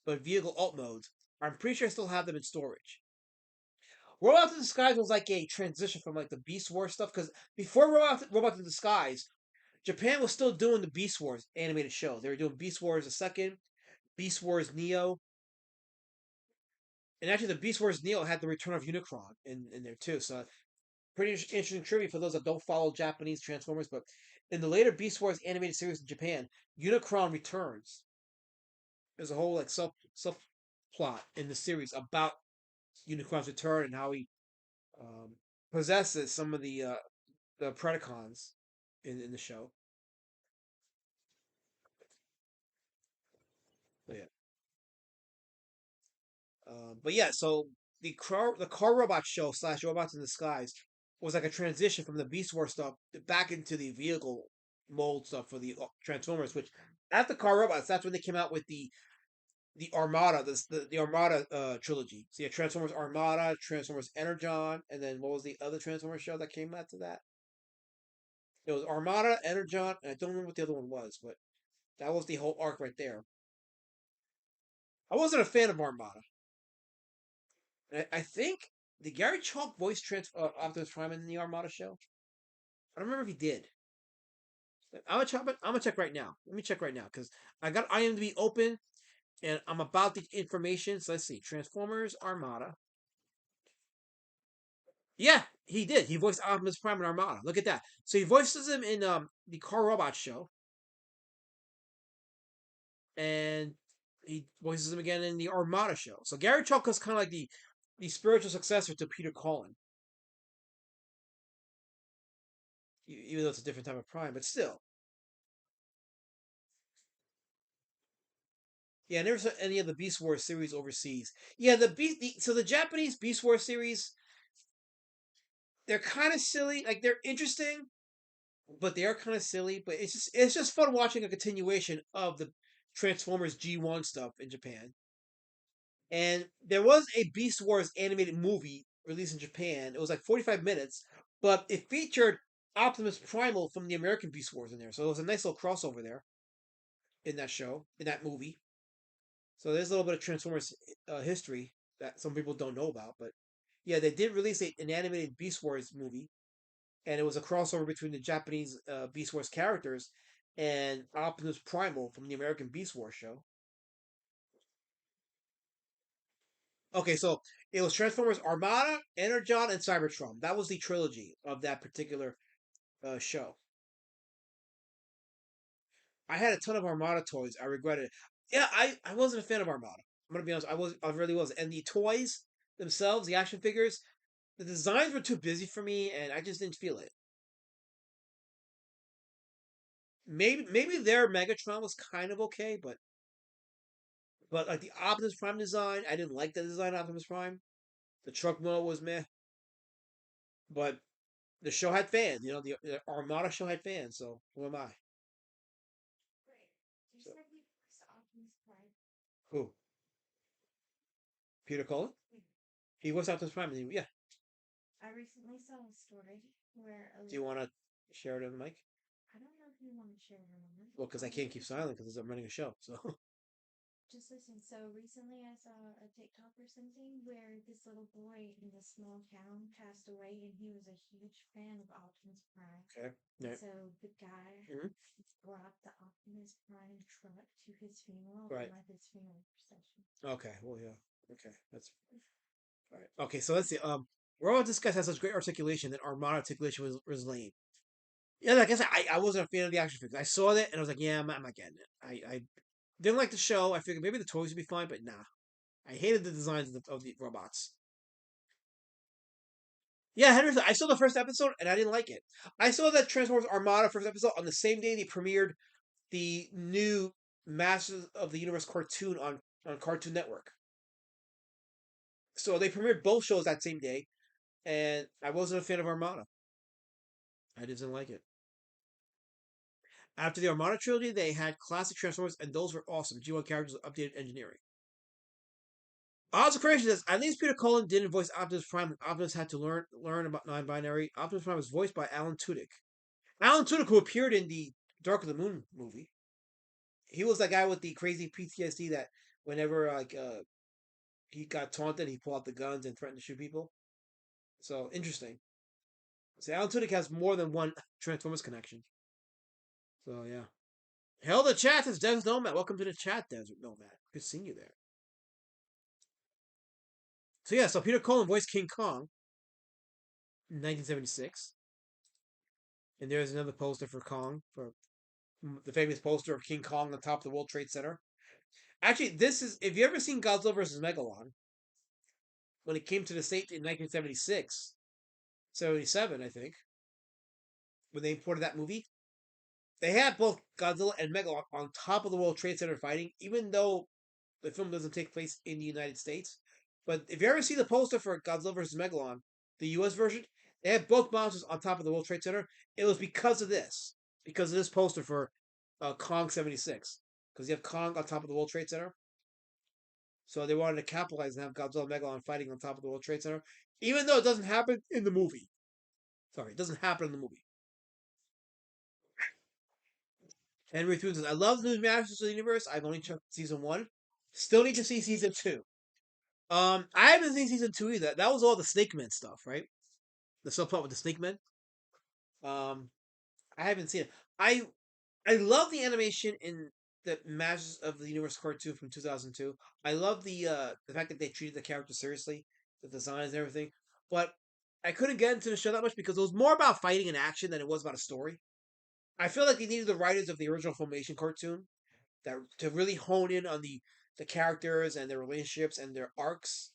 but vehicle alt modes. I'm pretty sure I still have them in storage. Robots in Disguise was like a transition from like the Beast Wars stuff because before Robots in Disguise, Japan was still doing the Beast Wars animated show. They were doing Beast Wars the second, Beast Wars Neo, and actually the Beast Wars Neo had the return of Unicron in there too. So pretty interesting trivia for those that don't follow Japanese Transformers. But in the later Beast Wars animated series in Japan, Unicron returns. There's a whole like sub plot in the series about Unicron's return and how he possesses some of the Predacons in the show. But yeah. But yeah, so the car robot show / Robots in Disguise was like a transition from the Beast Wars stuff back into the vehicle mold stuff for the Transformers. Which at the car robots, that's when they came out with the Armada, the Armada trilogy. So yeah, Transformers Armada, Transformers Energon, and then what was the other Transformers show that came after that? It was Armada, Energon, and I don't remember what the other one was, but that was the whole arc right there. I wasn't a fan of Armada. I think the Gary Chalk voice Optimus Prime in the Armada show. I don't remember if he did. I'm gonna check right now. Let me check right now because I got IMDb open and I'm about the information. So let's see, Transformers Armada. Yeah, he did. He voiced Optimus Prime in Armada. Look at that. So he voices him in the Car Robot show, and he voices him again in the Armada show. So Gary Chalk is kind of like the spiritual successor to Peter Cullen. even though it's a different type of Prime, but still. Yeah, I never saw any of the Beast Wars series overseas. Yeah, so the Japanese Beast Wars series, they're kind of silly. Like they're interesting, but they are kind of silly. But it's just fun watching a continuation of the Transformers G1 stuff in Japan. And there was a Beast Wars animated movie released in Japan. It was like 45 minutes, but it featured Optimus Primal from the American Beast Wars in there. So it was a nice little crossover there in that show, in that movie. So there's a little bit of Transformers history that some people don't know about. But yeah, they did release an animated Beast Wars movie, and it was a crossover between the Japanese Beast Wars characters and Optimus Primal from the American Beast Wars show. Okay, so it was Transformers Armada, Energon, and Cybertron. That was the trilogy of that particular show. I had a ton of Armada toys. I regretted it. Yeah, I wasn't a fan of Armada. I'm gonna be honest. I really was. And the toys themselves, the action figures, the designs were too busy for me, and I just didn't feel it. Maybe their Megatron was kind of okay, but like the Optimus Prime design, I didn't like the design of Optimus Prime. The truck model was meh, but the show had fans. The Armada show had fans. So who am I? Wait, you So, said he was Optimus Prime? who? Peter Cullen? He was Optimus Prime. Yeah. I recently saw a story where Do you want to share it on the mic? I don't know if you want to share it or not. Well, because I can't keep silent because I'm running a show. So Just listen. So recently I saw a TikTok or something where this little boy in this small town passed away and he was a huge fan of Optimus Prime. okay. Yeah. So the guy Mhm. brought the Optimus Prime truck to his funeral Right. and led his funeral procession. Okay. Well, yeah. Okay. That's all right. Okay. So let's see. Robot this guy has such great articulation that Armada articulation was lame. Yeah, like I said, I wasn't a fan of the action figures. I saw that and I was like, yeah, I'm not getting it. I didn't like the show. I figured maybe the toys would be fine, but nah. I hated the designs of the robots. Yeah, Henderson. I saw the first episode and I didn't like it. I saw that Transformers Armada first episode on the same day they premiered the new Masters of the Universe cartoon on Cartoon Network. So they premiered both shows that same day, and I wasn't a fan of Armada. I didn't like it. After the Armada trilogy, they had classic Transformers, and those were awesome. G1 characters with updated engineering. Odds of Creation says, at least Peter Cullen didn't voice Optimus Prime, and Optimus had to learn about non-binary. Optimus Prime was voiced by Alan Tudyk. Alan Tudyk, who appeared in the Dark of the Moon movie. He was that guy with the crazy PTSD that whenever he got taunted, he pulled out the guns and threatened to shoot people. So interesting. So Alan Tudyk has more than one Transformers connection. So yeah. Hell, the chat is Desert Nomad. Welcome to the chat, Desert Nomad. Good seeing you there. So yeah, so Peter Cullen voiced King Kong in 1976. And there's another poster for Kong, for the famous poster of King Kong on top of the World Trade Center. Actually, this is, if you ever seen Godzilla vs. Megalon, when it came to the States in 1976, 77, I think, when they imported that movie, they had both Godzilla and Megalon on top of the World Trade Center fighting, even though the film doesn't take place in the United States. But if you ever see the poster for Godzilla vs. Megalon, the US version, they had both monsters on top of the World Trade Center. It was because of this poster for Kong 76. Because you have Kong on top of the World Trade Center. So they wanted to capitalize and have Godzilla and Megalon fighting on top of the World Trade Center, even though it doesn't happen in the movie. Sorry, it doesn't happen in the movie. Henry Thune says, I love the new Masters of the Universe. I've only checked season 1. Still need to see season 2. I haven't seen season 2 either. That was all the Snake Men stuff, right? The subplot with the Snake Men. I haven't seen it. I love the animation in the Masters of the Universe cartoon from 2002. I love the fact that they treated the characters seriously, the designs and everything. But I couldn't get into the show that much because it was more about fighting and action than it was about a story. I feel like they needed the writers of the original Filmation cartoon that to really hone in on the characters and their relationships and their arcs.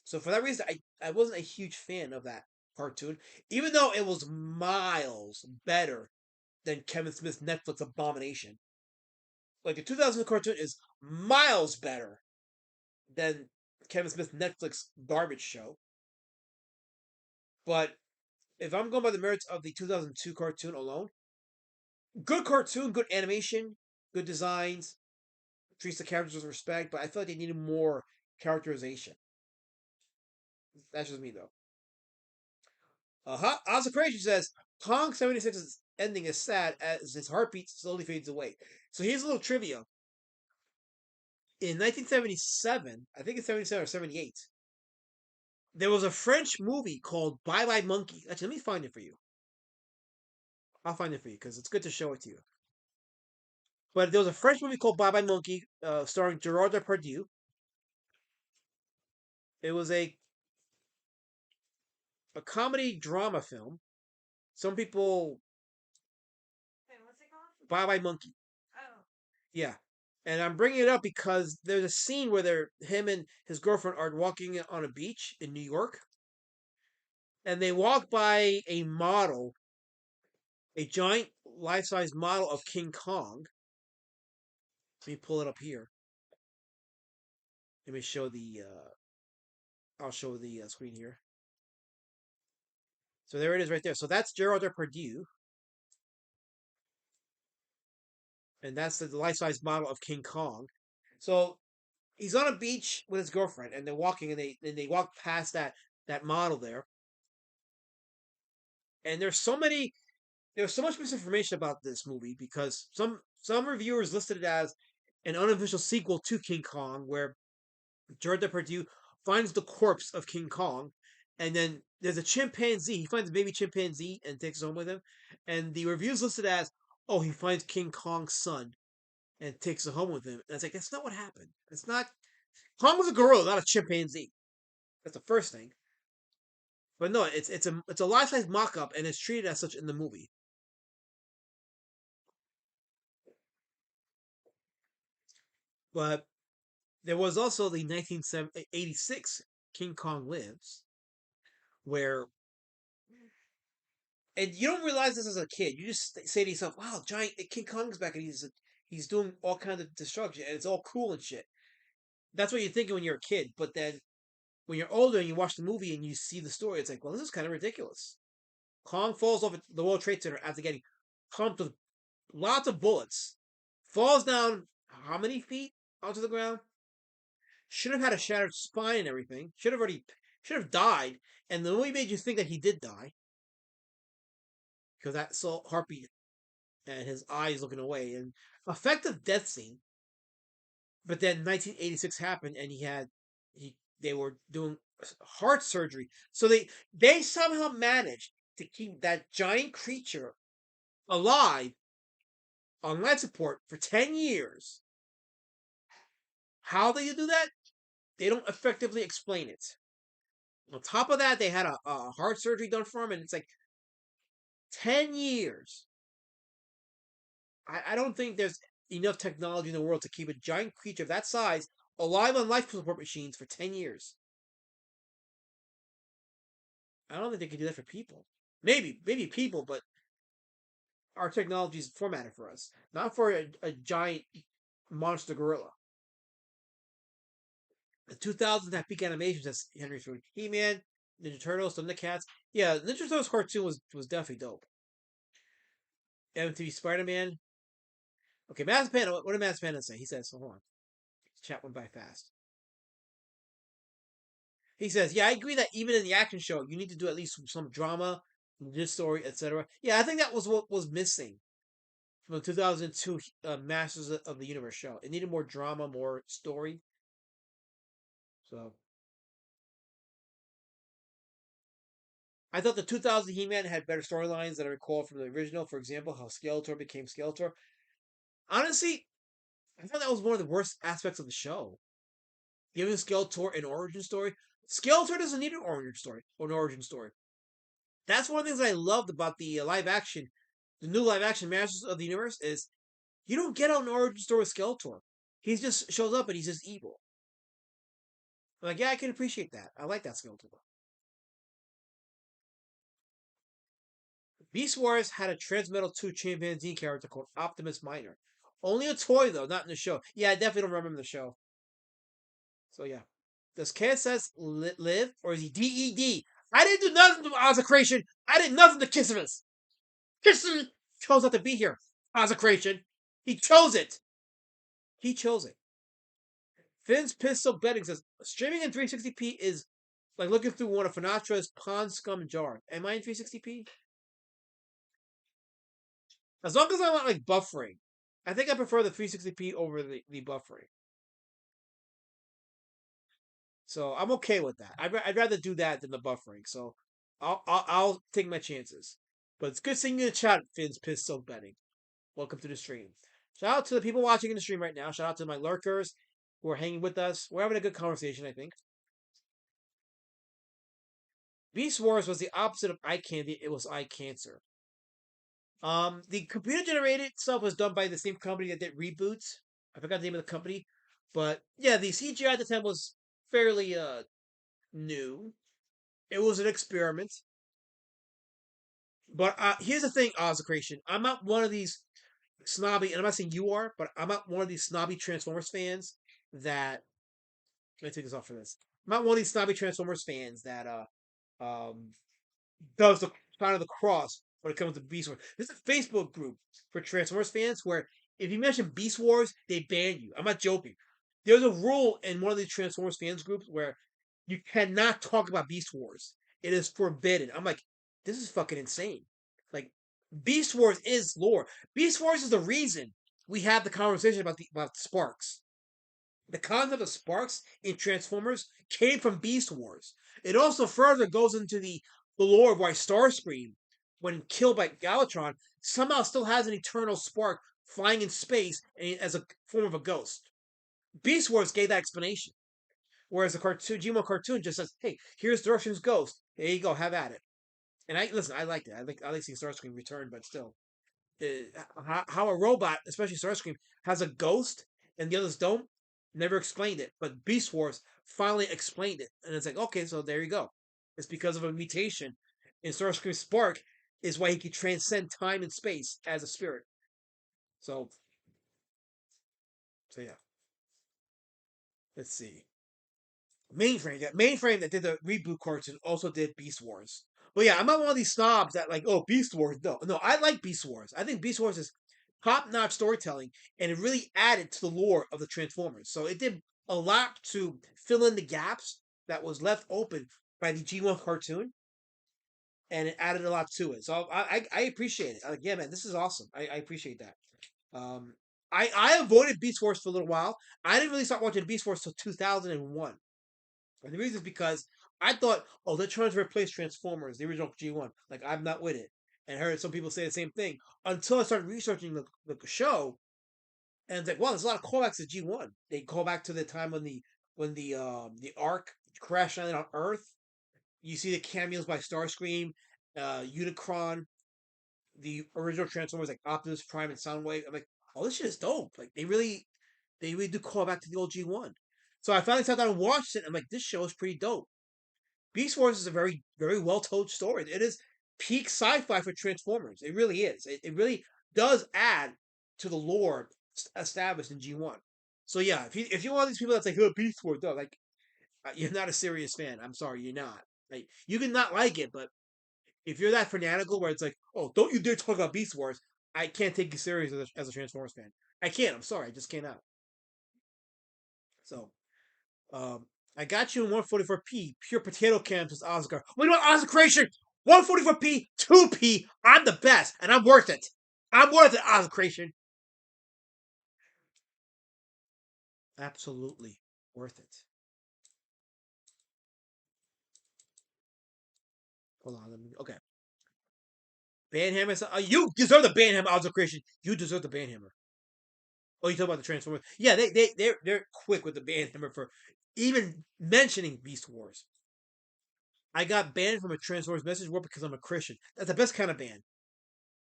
So for that reason, I wasn't a huge fan of that cartoon, even though it was miles better than Kevin Smith's Netflix abomination. Like the 2000 cartoon is miles better than Kevin Smith's Netflix garbage show. But if I'm going by the merits of the 2002 cartoon alone, good cartoon, good animation, good designs, treats the characters with respect, but I feel like they needed more characterization. That's just me though. Asa Creation says Kong 76's ending is sad as his heartbeat slowly fades away. So here's a little trivia. In 1977, I think it's 77 or 78, there was a French movie called Bye Bye Monkey. Actually, let me find it for you. I'll find it for you because it's good to show it to you. But there was a French movie called Bye Bye Monkey, starring Gerard Depardieu. It was a comedy drama film. Some people Wait, what's it called? Bye Bye Monkey. Oh. Yeah. And I'm bringing it up because there's a scene where him and his girlfriend are walking on a beach in New York, and they walk by a model, a giant life-size model of King Kong. Let me pull it up here. Let me show the. I'll show the screen here. So there it is, right there. So that's Gerard Depardieu, and that's the life-size model of King Kong. So he's on a beach with his girlfriend, and they're walking, and they walk past that model there. And there's so much misinformation about this movie because some reviewers listed it as an unofficial sequel to King Kong, where Gerard Depardieu finds the corpse of King Kong, and then there's a chimpanzee. He finds a baby chimpanzee and takes it home with him, and the reviews listed as, oh, he finds King Kong's son and takes it home with him. And it's like that's not what happened. It's not. Kong was a gorilla, not a chimpanzee. That's the first thing. But no, it's a life size mock up, and it's treated as such in the movie. But there was also the 1986 King Kong Lives, where, and you don't realize this as a kid. You just say to yourself, "Wow, giant King Kong's back, and he's doing all kinds of destruction, and it's all cool and shit." That's what you're thinking when you're a kid. But then when you're older and you watch the movie and you see the story, it's like, well, this is kind of ridiculous. Kong falls off the World Trade Center after getting pumped with lots of bullets, falls down how many feet onto the ground? Should have had a shattered spine and everything. Should have died. And the movie made you think that he did die because that saw heartbeat and his eyes looking away and effective death scene. But then 1986 happened and they were doing heart surgery, so they somehow managed to keep that giant creature alive on life support for 10 years. How they do that? They don't effectively explain it. On top of that, they had a heart surgery done for him, and it's like 10 years. I don't think there's enough technology in the world to keep a giant creature of that size alive on life support machines for 10 years. I don't think they could do that for people. Maybe people, but our technology is formatted for us, not for a giant monster gorilla. The 2000s had peak animations, as Henry showed. He-Man, Ninja Turtles, Thundercats. Yeah, Ninja Turtles cartoon was definitely dope. MTV Spider-Man. Okay, Master Panda. What did Master Panda say? He says, hold on. Chat went by fast. He says, yeah, I agree that even in the action show, you need to do at least some drama, this story, etc. Yeah, I think that was what was missing from the 2002 Masters of the Universe show. It needed more drama, more story. So I thought the 2000 He-Man had better storylines that I recall from the original. For example, how Skeletor became Skeletor. Honestly, I thought that was one of the worst aspects of the show. Giving Skeletor an origin story. Skeletor doesn't need an origin story or an origin story. That's one of the things I loved about the the new live action Masters of the Universe is you don't get an origin story with Skeletor. He just shows up and he's just evil. I'm like, yeah, I can appreciate that. I like that Skeletor. Beast Wars had a Transmetal 2 chimpanzee character called Optimus Minor. Only a toy, though, not in the show. Yeah, I definitely don't remember the show. So, yeah. Does KSS live, or is he DED? I didn't do nothing to Ozzacration. I did nothing to Kissimus. Kissimus chose not to be here. Ozzacration. He chose it. He chose it. Finn's Pistol Betting says, streaming in 360p is like looking through one of Finastra's pond scum jar. Am I in 360p? As long as I'm not like buffering. I think I prefer the 360p over the buffering. So I'm okay with that. I'd rather do that than the buffering. So I'll take my chances. But it's good seeing you in the chat, Finn's Pistol Betting. Welcome to the stream. Shout out to the people watching in the stream right now. Shout out to my lurkers who are hanging with us. We're having a good conversation, I think. Beast Wars was the opposite of eye candy. It was eye cancer. The computer generated stuff was done by the same company that did reboots. I forgot the name of the company, but yeah, the CGI at the time was fairly new. It was an experiment. But here's the thing, Ozzacration. I'm not one of these snobby, and I'm not saying you are, but I'm not one of these snobby Transformers fans that. Let me take this off for this. I'm not one of these snobby Transformers fans that um does the sign of the cross when it comes to Beast Wars. There's a Facebook group for Transformers fans where if you mention Beast Wars, they ban you. I'm not joking. There's a rule in one of these Transformers fans groups where you cannot talk about Beast Wars. It is forbidden. I'm like, this is fucking insane. Like, Beast Wars is lore. Beast Wars is the reason we have the conversation about Sparks. The concept of Sparks in Transformers came from Beast Wars. It also further goes into the lore of why Starscream, when killed by Galvatron, somehow still has an eternal spark flying in space as a form of a ghost. Beast Wars gave that explanation. Whereas the cartoon, G1 cartoon just says, hey, here's Direction's ghost. There you go, have at it. And I liked it. I like seeing Starscream return, but still. How a robot, especially Starscream, has a ghost and the others don't, never explained it. But Beast Wars finally explained it. And it's like, okay, so there you go. It's because of a mutation in Starscream's spark is why he can transcend time and space as a spirit. So yeah. Let's see. Mainframe that did the reboot cartoon also did Beast Wars. But yeah, I'm not one of these snobs that like, oh, Beast Wars. No, I like Beast Wars. I think Beast Wars is top-notch storytelling, and it really added to the lore of the Transformers. So it did a lot to fill in the gaps that was left open by the G1 cartoon, and it added a lot to it. So I appreciate it. Like, yeah, man, this is awesome. I appreciate that. I avoided Beast Wars for a little while. I didn't really start watching Beast Wars till 2001. And the reason is because I thought, oh, they're trying to replace Transformers, the original G1. Like, I'm not with it. And I heard some people say the same thing until I started researching the show. And it's like, well, there's a lot of callbacks to G1. They call back to the time when the Ark crashed landed on Earth. You see the cameos by Starscream, Unicron, the original Transformers like Optimus Prime and Soundwave. I'm like, oh, this shit is dope. Like they really do call back to the old G1. So I finally sat down and watched it. And I'm like, this show is pretty dope. Beast Wars is a very, very well told story. It is peak sci-fi for Transformers. It really is. It really does add to the lore established in G1. So yeah, if you're one of these people that's like, oh, Beast Wars, no, like you're not a serious fan. I'm sorry, you're not. Like you can not like it, but if you're that fanatical where it's like, oh, don't you dare talk about Beast Wars, I can't take you serious as a Transformers fan. I can't. I'm sorry. I just cannot. So, I got you in 144p. Pure potato cams with Oscar. What do you want, Oscar Creation? 144p, 2p. I'm the best, and I'm worth it. I'm worth it, Oscar Creation. Absolutely worth it. Hold on. Okay. Banhammer. You deserve the Banhammer, Oscar Creation. You deserve the Banhammer. Oh, you talk about the Transformers? Yeah, they're quick with the Banhammer for even mentioning Beast Wars. I got banned from a Transformers message board because I'm a Christian. That's the best kind of ban.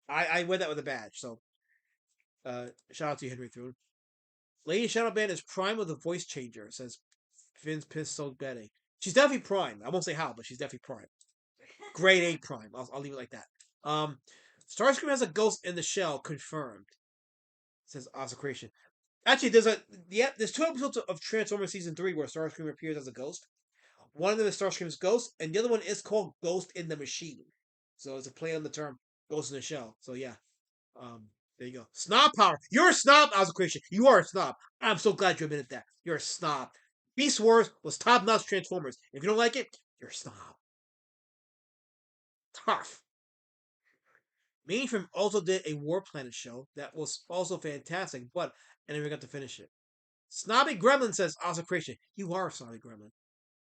I wear that with a badge. So, shout out to you, Henry Thune. Lady Shadowban is prime with a voice changer. Says Finn's Pistol Betty. She's definitely prime. I won't say how, but she's definitely prime. Grade A prime. I'll leave it like that. Starscream has a ghost in the shell confirmed. Says Oscration. Actually, there's 2 episodes of Transformers season 3 where Starscream appears as a ghost. One of them is Starscream's ghost, and the other one is called Ghost in the Machine. So it's a play on the term Ghost in the Shell. So yeah, there you go. Snob power. You're a snob, Oscration. You are a snob. I'm so glad you admitted that. You're a snob. Beast Wars was top-notch Transformers. If you don't like it, you're a snob. Tough. Mainframe also did a War Planet show that was also fantastic, but I never got to finish it. Snobby Gremlin says, Oscration. You are a snobby gremlin.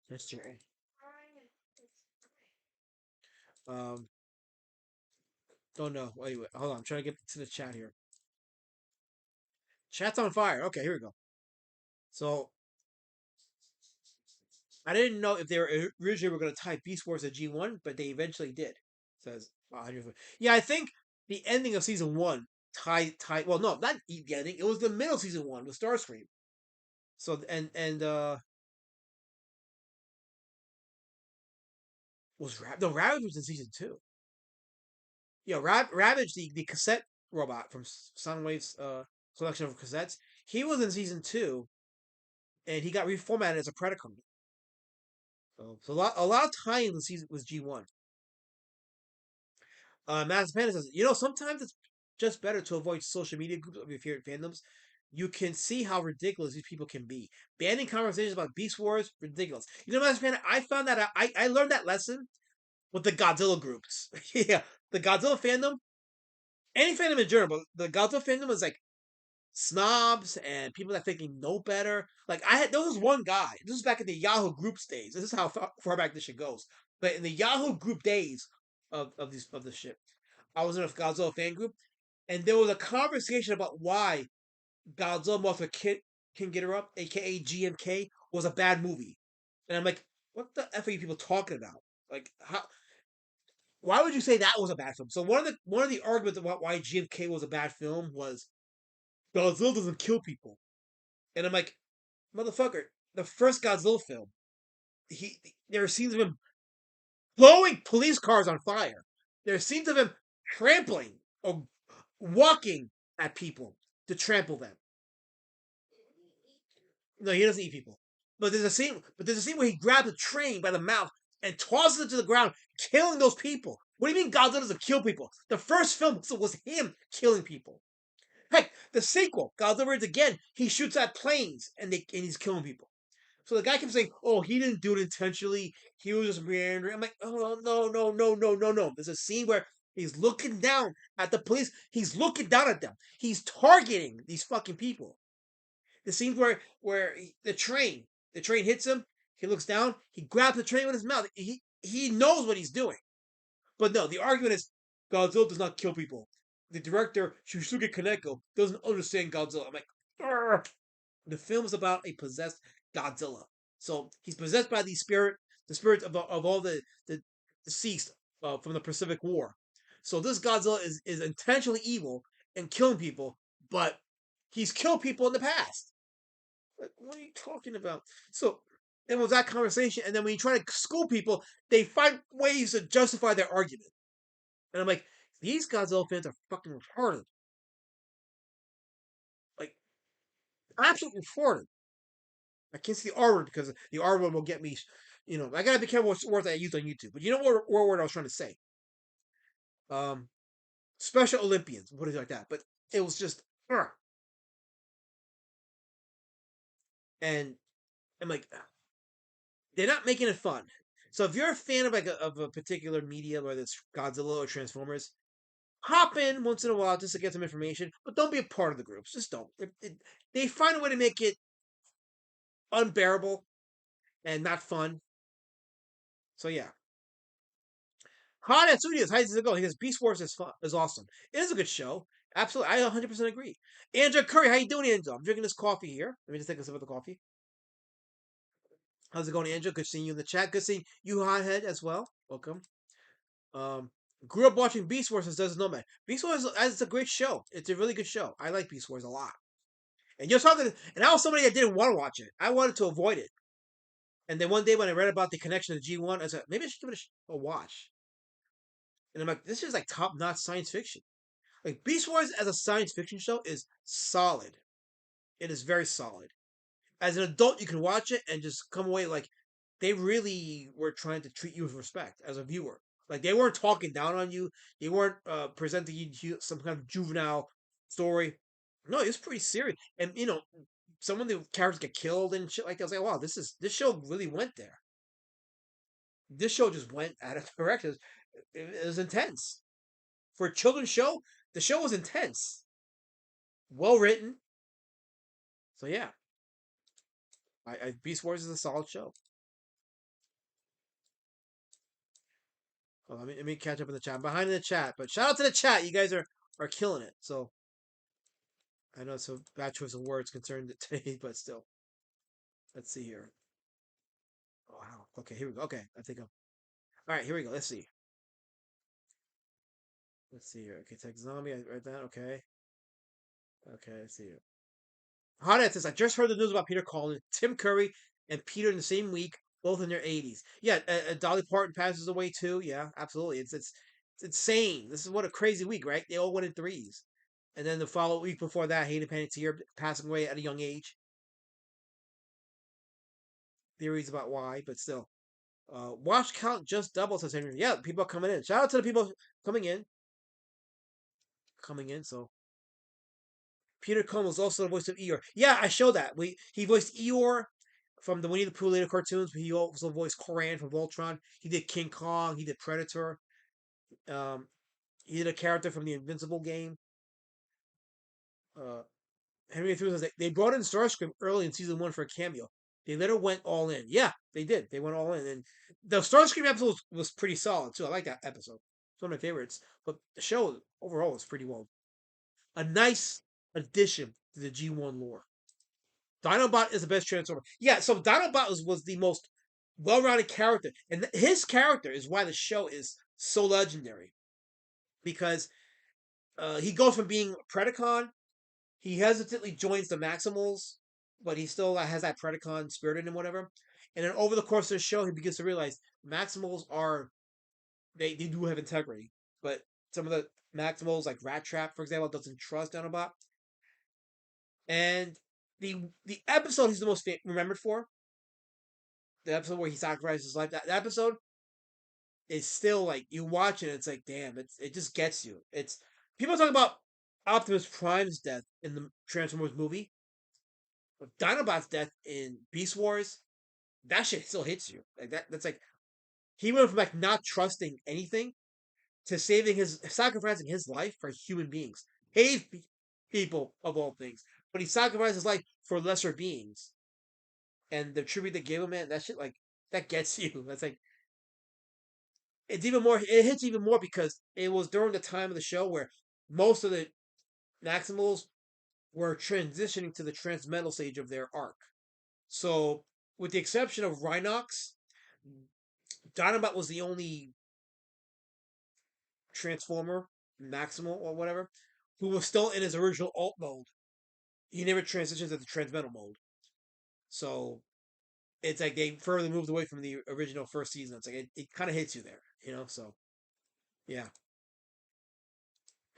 That's true. Don't know. Wait, hold on. I'm trying to get to the chat here. Chat's on fire. Okay, here we go. So, I didn't know if they were originally going to tie Beast Wars to G1, but they eventually did. Says, yeah, I think the ending of season 1 tied. Well, no, not the ending. It was the middle of season 1 with Starscream. So was Ravage was in season 2. Yeah, Ravage, the cassette robot from Soundwave's collection of cassettes, he was in season 2, and he got reformatted as a Predacon. So a lot of tie-in the season was G1. Master Panda says, sometimes it's just better to avoid social media groups of your favorite fandoms. You can see how ridiculous these people can be. Banning conversations about Beast Wars, ridiculous. Master Panda, I found that I learned that lesson with the Godzilla groups. Yeah, the Godzilla fandom, any fandom in general, but the Godzilla fandom is like snobs and people that think they know better. Like there was one guy. This was back in the Yahoo groups days. This is how far back this shit goes. But in the Yahoo group days of this shit, I was in a Godzilla fan group, and there was a conversation about why Godzilla Mothra King Get Her Up, aka GMK, was a bad movie. And I'm like, what the f are you people talking about? Like how? Why would you say that was a bad film? So one of the arguments about why GMK was a bad film was Godzilla doesn't kill people. And I'm like, motherfucker, the first Godzilla film, there are scenes of him blowing police cars on fire. There are scenes of him trampling or walking at people to trample them. No, he doesn't eat people. But there's a scene where he grabs a train by the mouth and tosses it to the ground, killing those people. What do you mean Godzilla doesn't kill people? The first film was him killing people. Heck, the sequel, Godzilla Rides Again, he shoots at planes and he's killing people. So the guy kept saying, "Oh, he didn't do it intentionally. He was just meandering." I'm like, "Oh no!" There's a scene where he's looking down at the police. He's looking down at them. He's targeting these fucking people. The scene where the train hits him. He looks down. He grabs the train with his mouth. He knows what he's doing. But no, the argument is Godzilla does not kill people. The director, Shusuke Kaneko, doesn't understand Godzilla. I'm like, "Argh." The film is about a possessed Godzilla. So he's possessed by the spirits of all the deceased from the Pacific War. So this Godzilla is intentionally evil and killing people, but he's killed people in the past. Like, what are you talking about? So it was that conversation, and then when you try to school people, they find ways to justify their argument. And I'm like, these Godzilla fans are fucking retarded. Like, absolutely retarded. I can't see the R word because the R word will get me. I gotta be careful what words I use on YouTube. But you know what word I was trying to say? Special Olympians, what is it like that? But it was just, and I'm like, they're not making it fun. So if you're a fan of of a particular media, whether it's Godzilla or Transformers, hop in once in a while just to get some information, but don't be a part of the groups. Just don't. They find a way to make it unbearable and not fun. So yeah. Hot Studios, how does it go? He says Beast Wars is fun, is awesome. It is a good show. Absolutely, I 100% agree. Andrew Curry, how you doing, Andrew? I'm drinking this coffee here. Let me just take a sip of the coffee. How's it going, Andrew? Good seeing you in the chat. Good seeing you, Hothead, as well. Welcome. Grew up watching Beast Wars since Desert Nomad. Beast Wars is a great show. It's a really good show. I like Beast Wars a lot. And you're talking, and I was somebody that didn't want to watch it. I wanted to avoid it. And then one day when I read about the connection to G1, I said, maybe I should give it a watch. And I'm like, this is like top notch science fiction. Like Beast Wars as a science fiction show is solid. It is very solid. As an adult, you can watch it and just come away like they really were trying to treat you with respect as a viewer. Like they weren't talking down on you. They weren't presenting you some kind of juvenile story. No, it's pretty serious. And some of the characters get killed and shit like that. I was like, wow, this show really went there. This show just went out of direction. It was intense for a children's show. The show was intense, well written. So yeah, Beast Wars is a solid show. Oh, let me catch up in the chat. I'm behind in the chat, but shout out to the chat. You guys are killing it. So I know it's a bad choice of words concerned today, but still. Let's see here. Oh, wow. Okay, here we go. Okay, I think I'm. All right, here we go. Let's see. Let's see here. Okay, tech zombie. I read that. Okay. Okay, let's see here. Hot at this. I just heard the news about Peter Cullen, Tim Curry, and Peter in the same week, both in their 80s. Yeah, Dolly Parton passes away too. Yeah, absolutely. It's insane. This is what a crazy week, right? They all went in threes. And then the following week before that, Hayden Panettiere passing away at a young age. Theories about why, but still. Watch count just doubled, says Henry. Yeah, people are coming in. Shout out to the people coming in. So Peter Cullen was also the voice of Eeyore. Yeah, I showed that. He voiced Eeyore from the Winnie the Pooh later cartoons, but he also voiced Koran from Voltron. He did King Kong. He did Predator. Um, he did a character from the Invincible game. Henry Threw says they brought in Starscream early in season 1 for a cameo. They later went all in. Yeah, they did. They went all in, and the Starscream episode was pretty solid too. I like that episode. It's one of my favorites. But the show overall was pretty well. A nice addition to the G1 lore. Dinobot is the best Transformer. Yeah, so Dinobot was the most well-rounded character, and his character is why the show is so legendary. Because he goes from being a Predacon, he hesitantly joins the Maximals, but he still has that Predacon spirit in him, whatever. And then over the course of the show, he begins to realize Maximals they do have integrity, but some of the Maximals, like Rat Trap, for example, doesn't trust Dinobot. And the episode he's the most remembered for, the episode where he sacrifices his life, that episode is still like you watch it, it's like damn, it just gets you. It's people talk about Optimus Prime's death in the Transformers movie, but Dinobot's death in Beast Wars, that shit still hits you. Like that's like he went from like not trusting anything to sacrificing his life for human beings. Hate people of all things, but he sacrificed his life for lesser beings. And the tribute they gave him, man, that shit like that gets you. That's like it's even more. It hits even more because it was during the time of the show where most of the Maximals were transitioning to the transmetal stage of their arc. So, with the exception of Rhinox, Dinobot was the only Transformer, Maximal or whatever, who was still in his original alt mode. He never transitioned to the transmetal mode. So, it's like they further moved away from the original first season. It's like it kind of hits you there, So, yeah.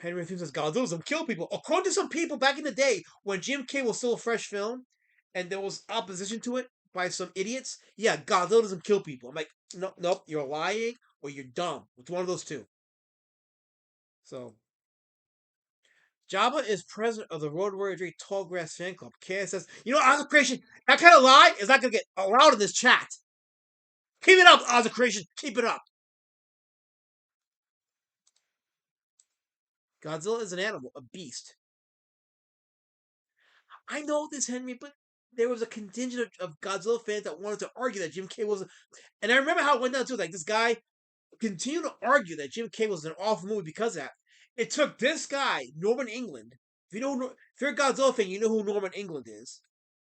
Henry says Godzilla kill people. According to some people back in the day, when GMK was still a fresh film, and there was opposition to it by some idiots, yeah, Godzilla doesn't kill people. I'm like, no, nope, you're lying or you're dumb. It's one of those two. So, Jabba is president of the Road Warrior 3 Tall Grass Fan Club. KS says, Oz of Creation, that kind of lie is not going to get allowed in this chat. Keep it up, Oz of Creation. Keep it up. Godzilla is an animal, a beast. I know this, Henry, but there was a contingent of Godzilla fans that wanted to argue that Jim K wasn't. And I remember how it went down too. Like this guy continued to argue that Jim K was an awful movie because of that. It took this guy, Norman England. If you're a Godzilla fan, you know who Norman England is.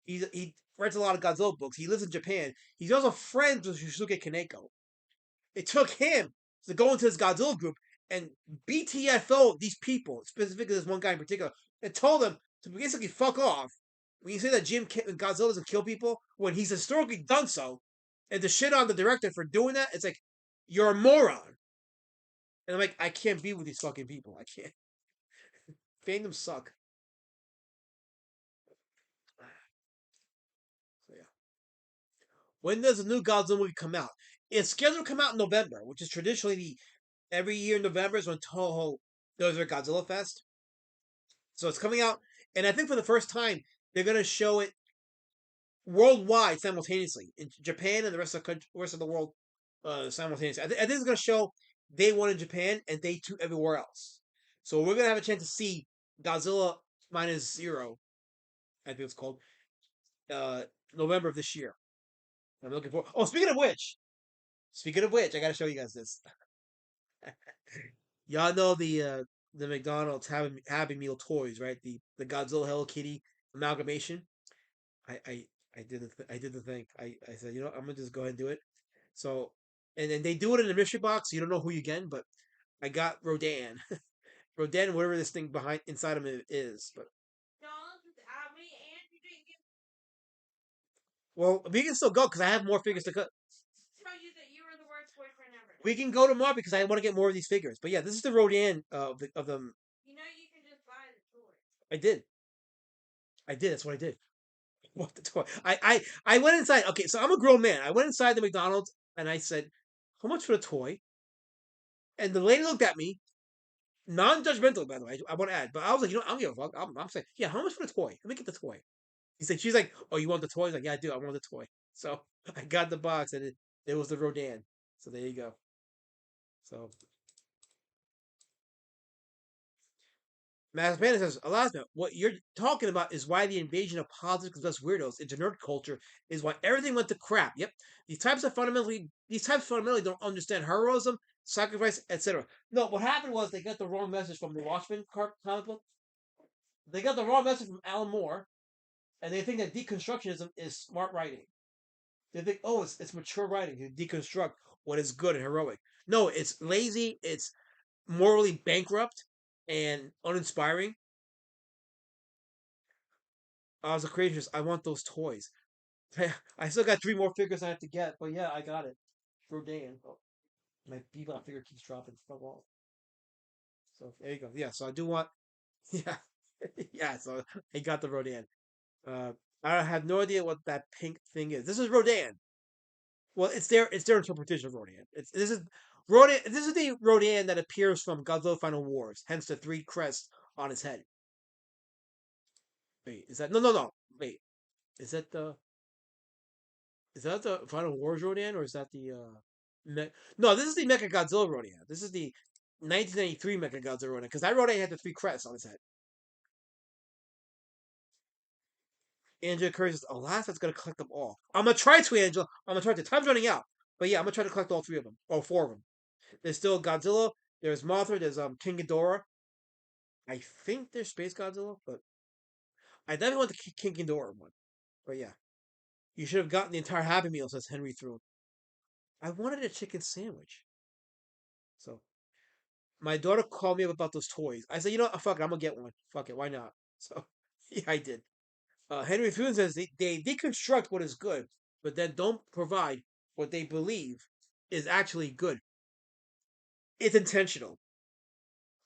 He writes a lot of Godzilla books. He lives in Japan. He's also friends with Shusuke Kaneko. It took him to go into this Godzilla group and BTFO these people, specifically this one guy in particular, and told them to basically fuck off. When you say that Godzilla doesn't kill people, when he's historically done so, and to shit on the director for doing that, it's like, you're a moron. And I'm like, I can't be with these fucking people. I can't. Fandoms suck. So yeah. When does the new Godzilla movie come out? It's scheduled to come out in November, which is traditionally every year in November is when Toho does their Godzilla Fest. So it's coming out, and I think for the first time they're gonna show it worldwide simultaneously in Japan and the rest of the world simultaneously. I think it's gonna show day one in Japan and day two everywhere else. So we're gonna have a chance to see Godzilla minus zero, I think it's called, uh, November of this year. I'm looking for. Oh, speaking of which, I gotta show you guys this. Y'all know the McDonald's Happy Meal toys, right? The Godzilla Hello Kitty amalgamation. I I I did the thing. I said, I'm gonna just go ahead and do it. So, and then they do it in a mystery box. So you don't know who you get, but I got Rodan. Rodan, whatever this thing behind inside of it is. But well, we can still go because I have more figures to cut. We can go tomorrow because I want to get more of these figures. But yeah, this is the Rodan of them. I did. I did. That's what I did. What the toy? I went inside. Okay, so I'm a grown man. I went inside the McDonald's and I said, "How much for the toy?" And the lady looked at me, non-judgmental, by the way. I want to add, but I was like, I don't give a fuck. I'm saying, yeah, how much for the toy? Let me get the toy. She's like, oh, you want the toy? I was like, yeah, I do. I want the toy. So I got the box, and it was the Rodan. So there you go. So Mass Panda says, Alasma, what you're talking about is why the invasion of positive plus weirdos into nerd culture is why everything went to crap. Yep. These types fundamentally don't understand heroism, sacrifice, etc. No, what happened was they got the wrong message from the Watchmen comic book. They got the wrong message from Alan Moore, and they think that deconstructionism is smart writing. They think, oh, it's mature writing to deconstruct what is good and heroic. No, it's lazy, it's morally bankrupt and uninspiring. I was a creationist. I want those toys. I still got 3 more figures I have to get, but yeah, I got it. Rodan. Oh, my Bebop figure keeps dropping. Fuck off. So there you go. Yeah, so I do want. Yeah, yeah. So I got the Rodan. Uh, I have no idea what that pink thing is. This is Rodan. Well, it's their interpretation of Rodan. This is Rodan. This is the Rodan that appears from Godzilla Final Wars. Hence the 3 crests on his head. Wait, is that no? Wait, is that the is that the Final Wars Rodan or is that the No, this is the Mecha Godzilla Rodan. This is the 1993 Mecha Godzilla Rodan because that Rodan had the 3 crests on his head. Angela Curry says, "Alas, that's gonna collect them all." I'm gonna try to, Angela. I'm gonna try to. Time's running out, but yeah, I'm gonna try to collect all 3 of them or 4 of them. There's still Godzilla. There's Mothra. There's King Ghidorah. I think there's Space Godzilla, but I definitely want the King Ghidorah one. But yeah, you should have gotten the entire Happy Meal, says Henry through. I wanted a chicken sandwich. So my daughter called me up about those toys. I said, fuck it, I'm gonna get one. Fuck it, why not? So yeah, I did. Henry Thune says they deconstruct what is good, but then don't provide what they believe is actually good. It's intentional.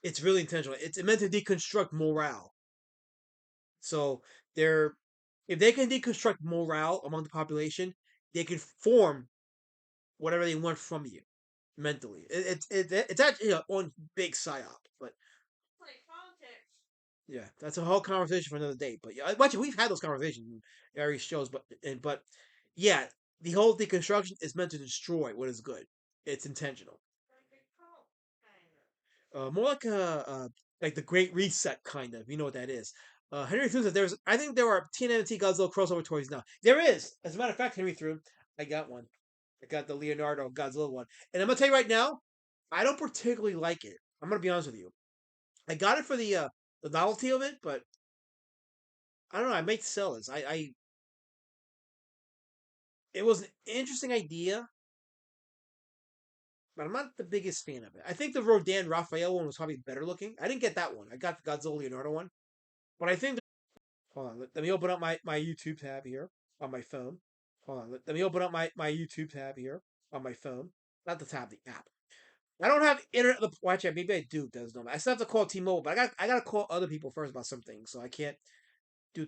It's really intentional. It's meant to deconstruct morale. So they're if they can deconstruct morale among the population, they can form whatever they want from you mentally. It's actually one big psyop, but yeah, that's a whole conversation for another day. But yeah, actually, we've had those conversations in various shows. But yeah, the whole deconstruction is meant to destroy what is good. It's intentional. More like the Great Reset kind of. You know what that is. Henry Thune said I think there are TNT Godzilla crossover toys now. There is, as a matter of fact, Henry Thune. I got one. I got the Leonardo Godzilla one, and I'm gonna tell you right now, I don't particularly like it. I'm gonna be honest with you. I got it for the novelty of it, but I don't know. I might sell this. It was an interesting idea, but I'm not the biggest fan of it. I think the Rodan Raphael one was probably better looking. I didn't get that one. I got the Godzilla Leonardo one, but I think. Hold on, let me open up my YouTube tab here on my phone. Hold on, let me open up my YouTube tab here on my phone. Not the tab, the app. I don't have internet. Watch out, maybe I do. Does no. I still have to call T-Mobile, but I gotta call other people first about something, so I can't do.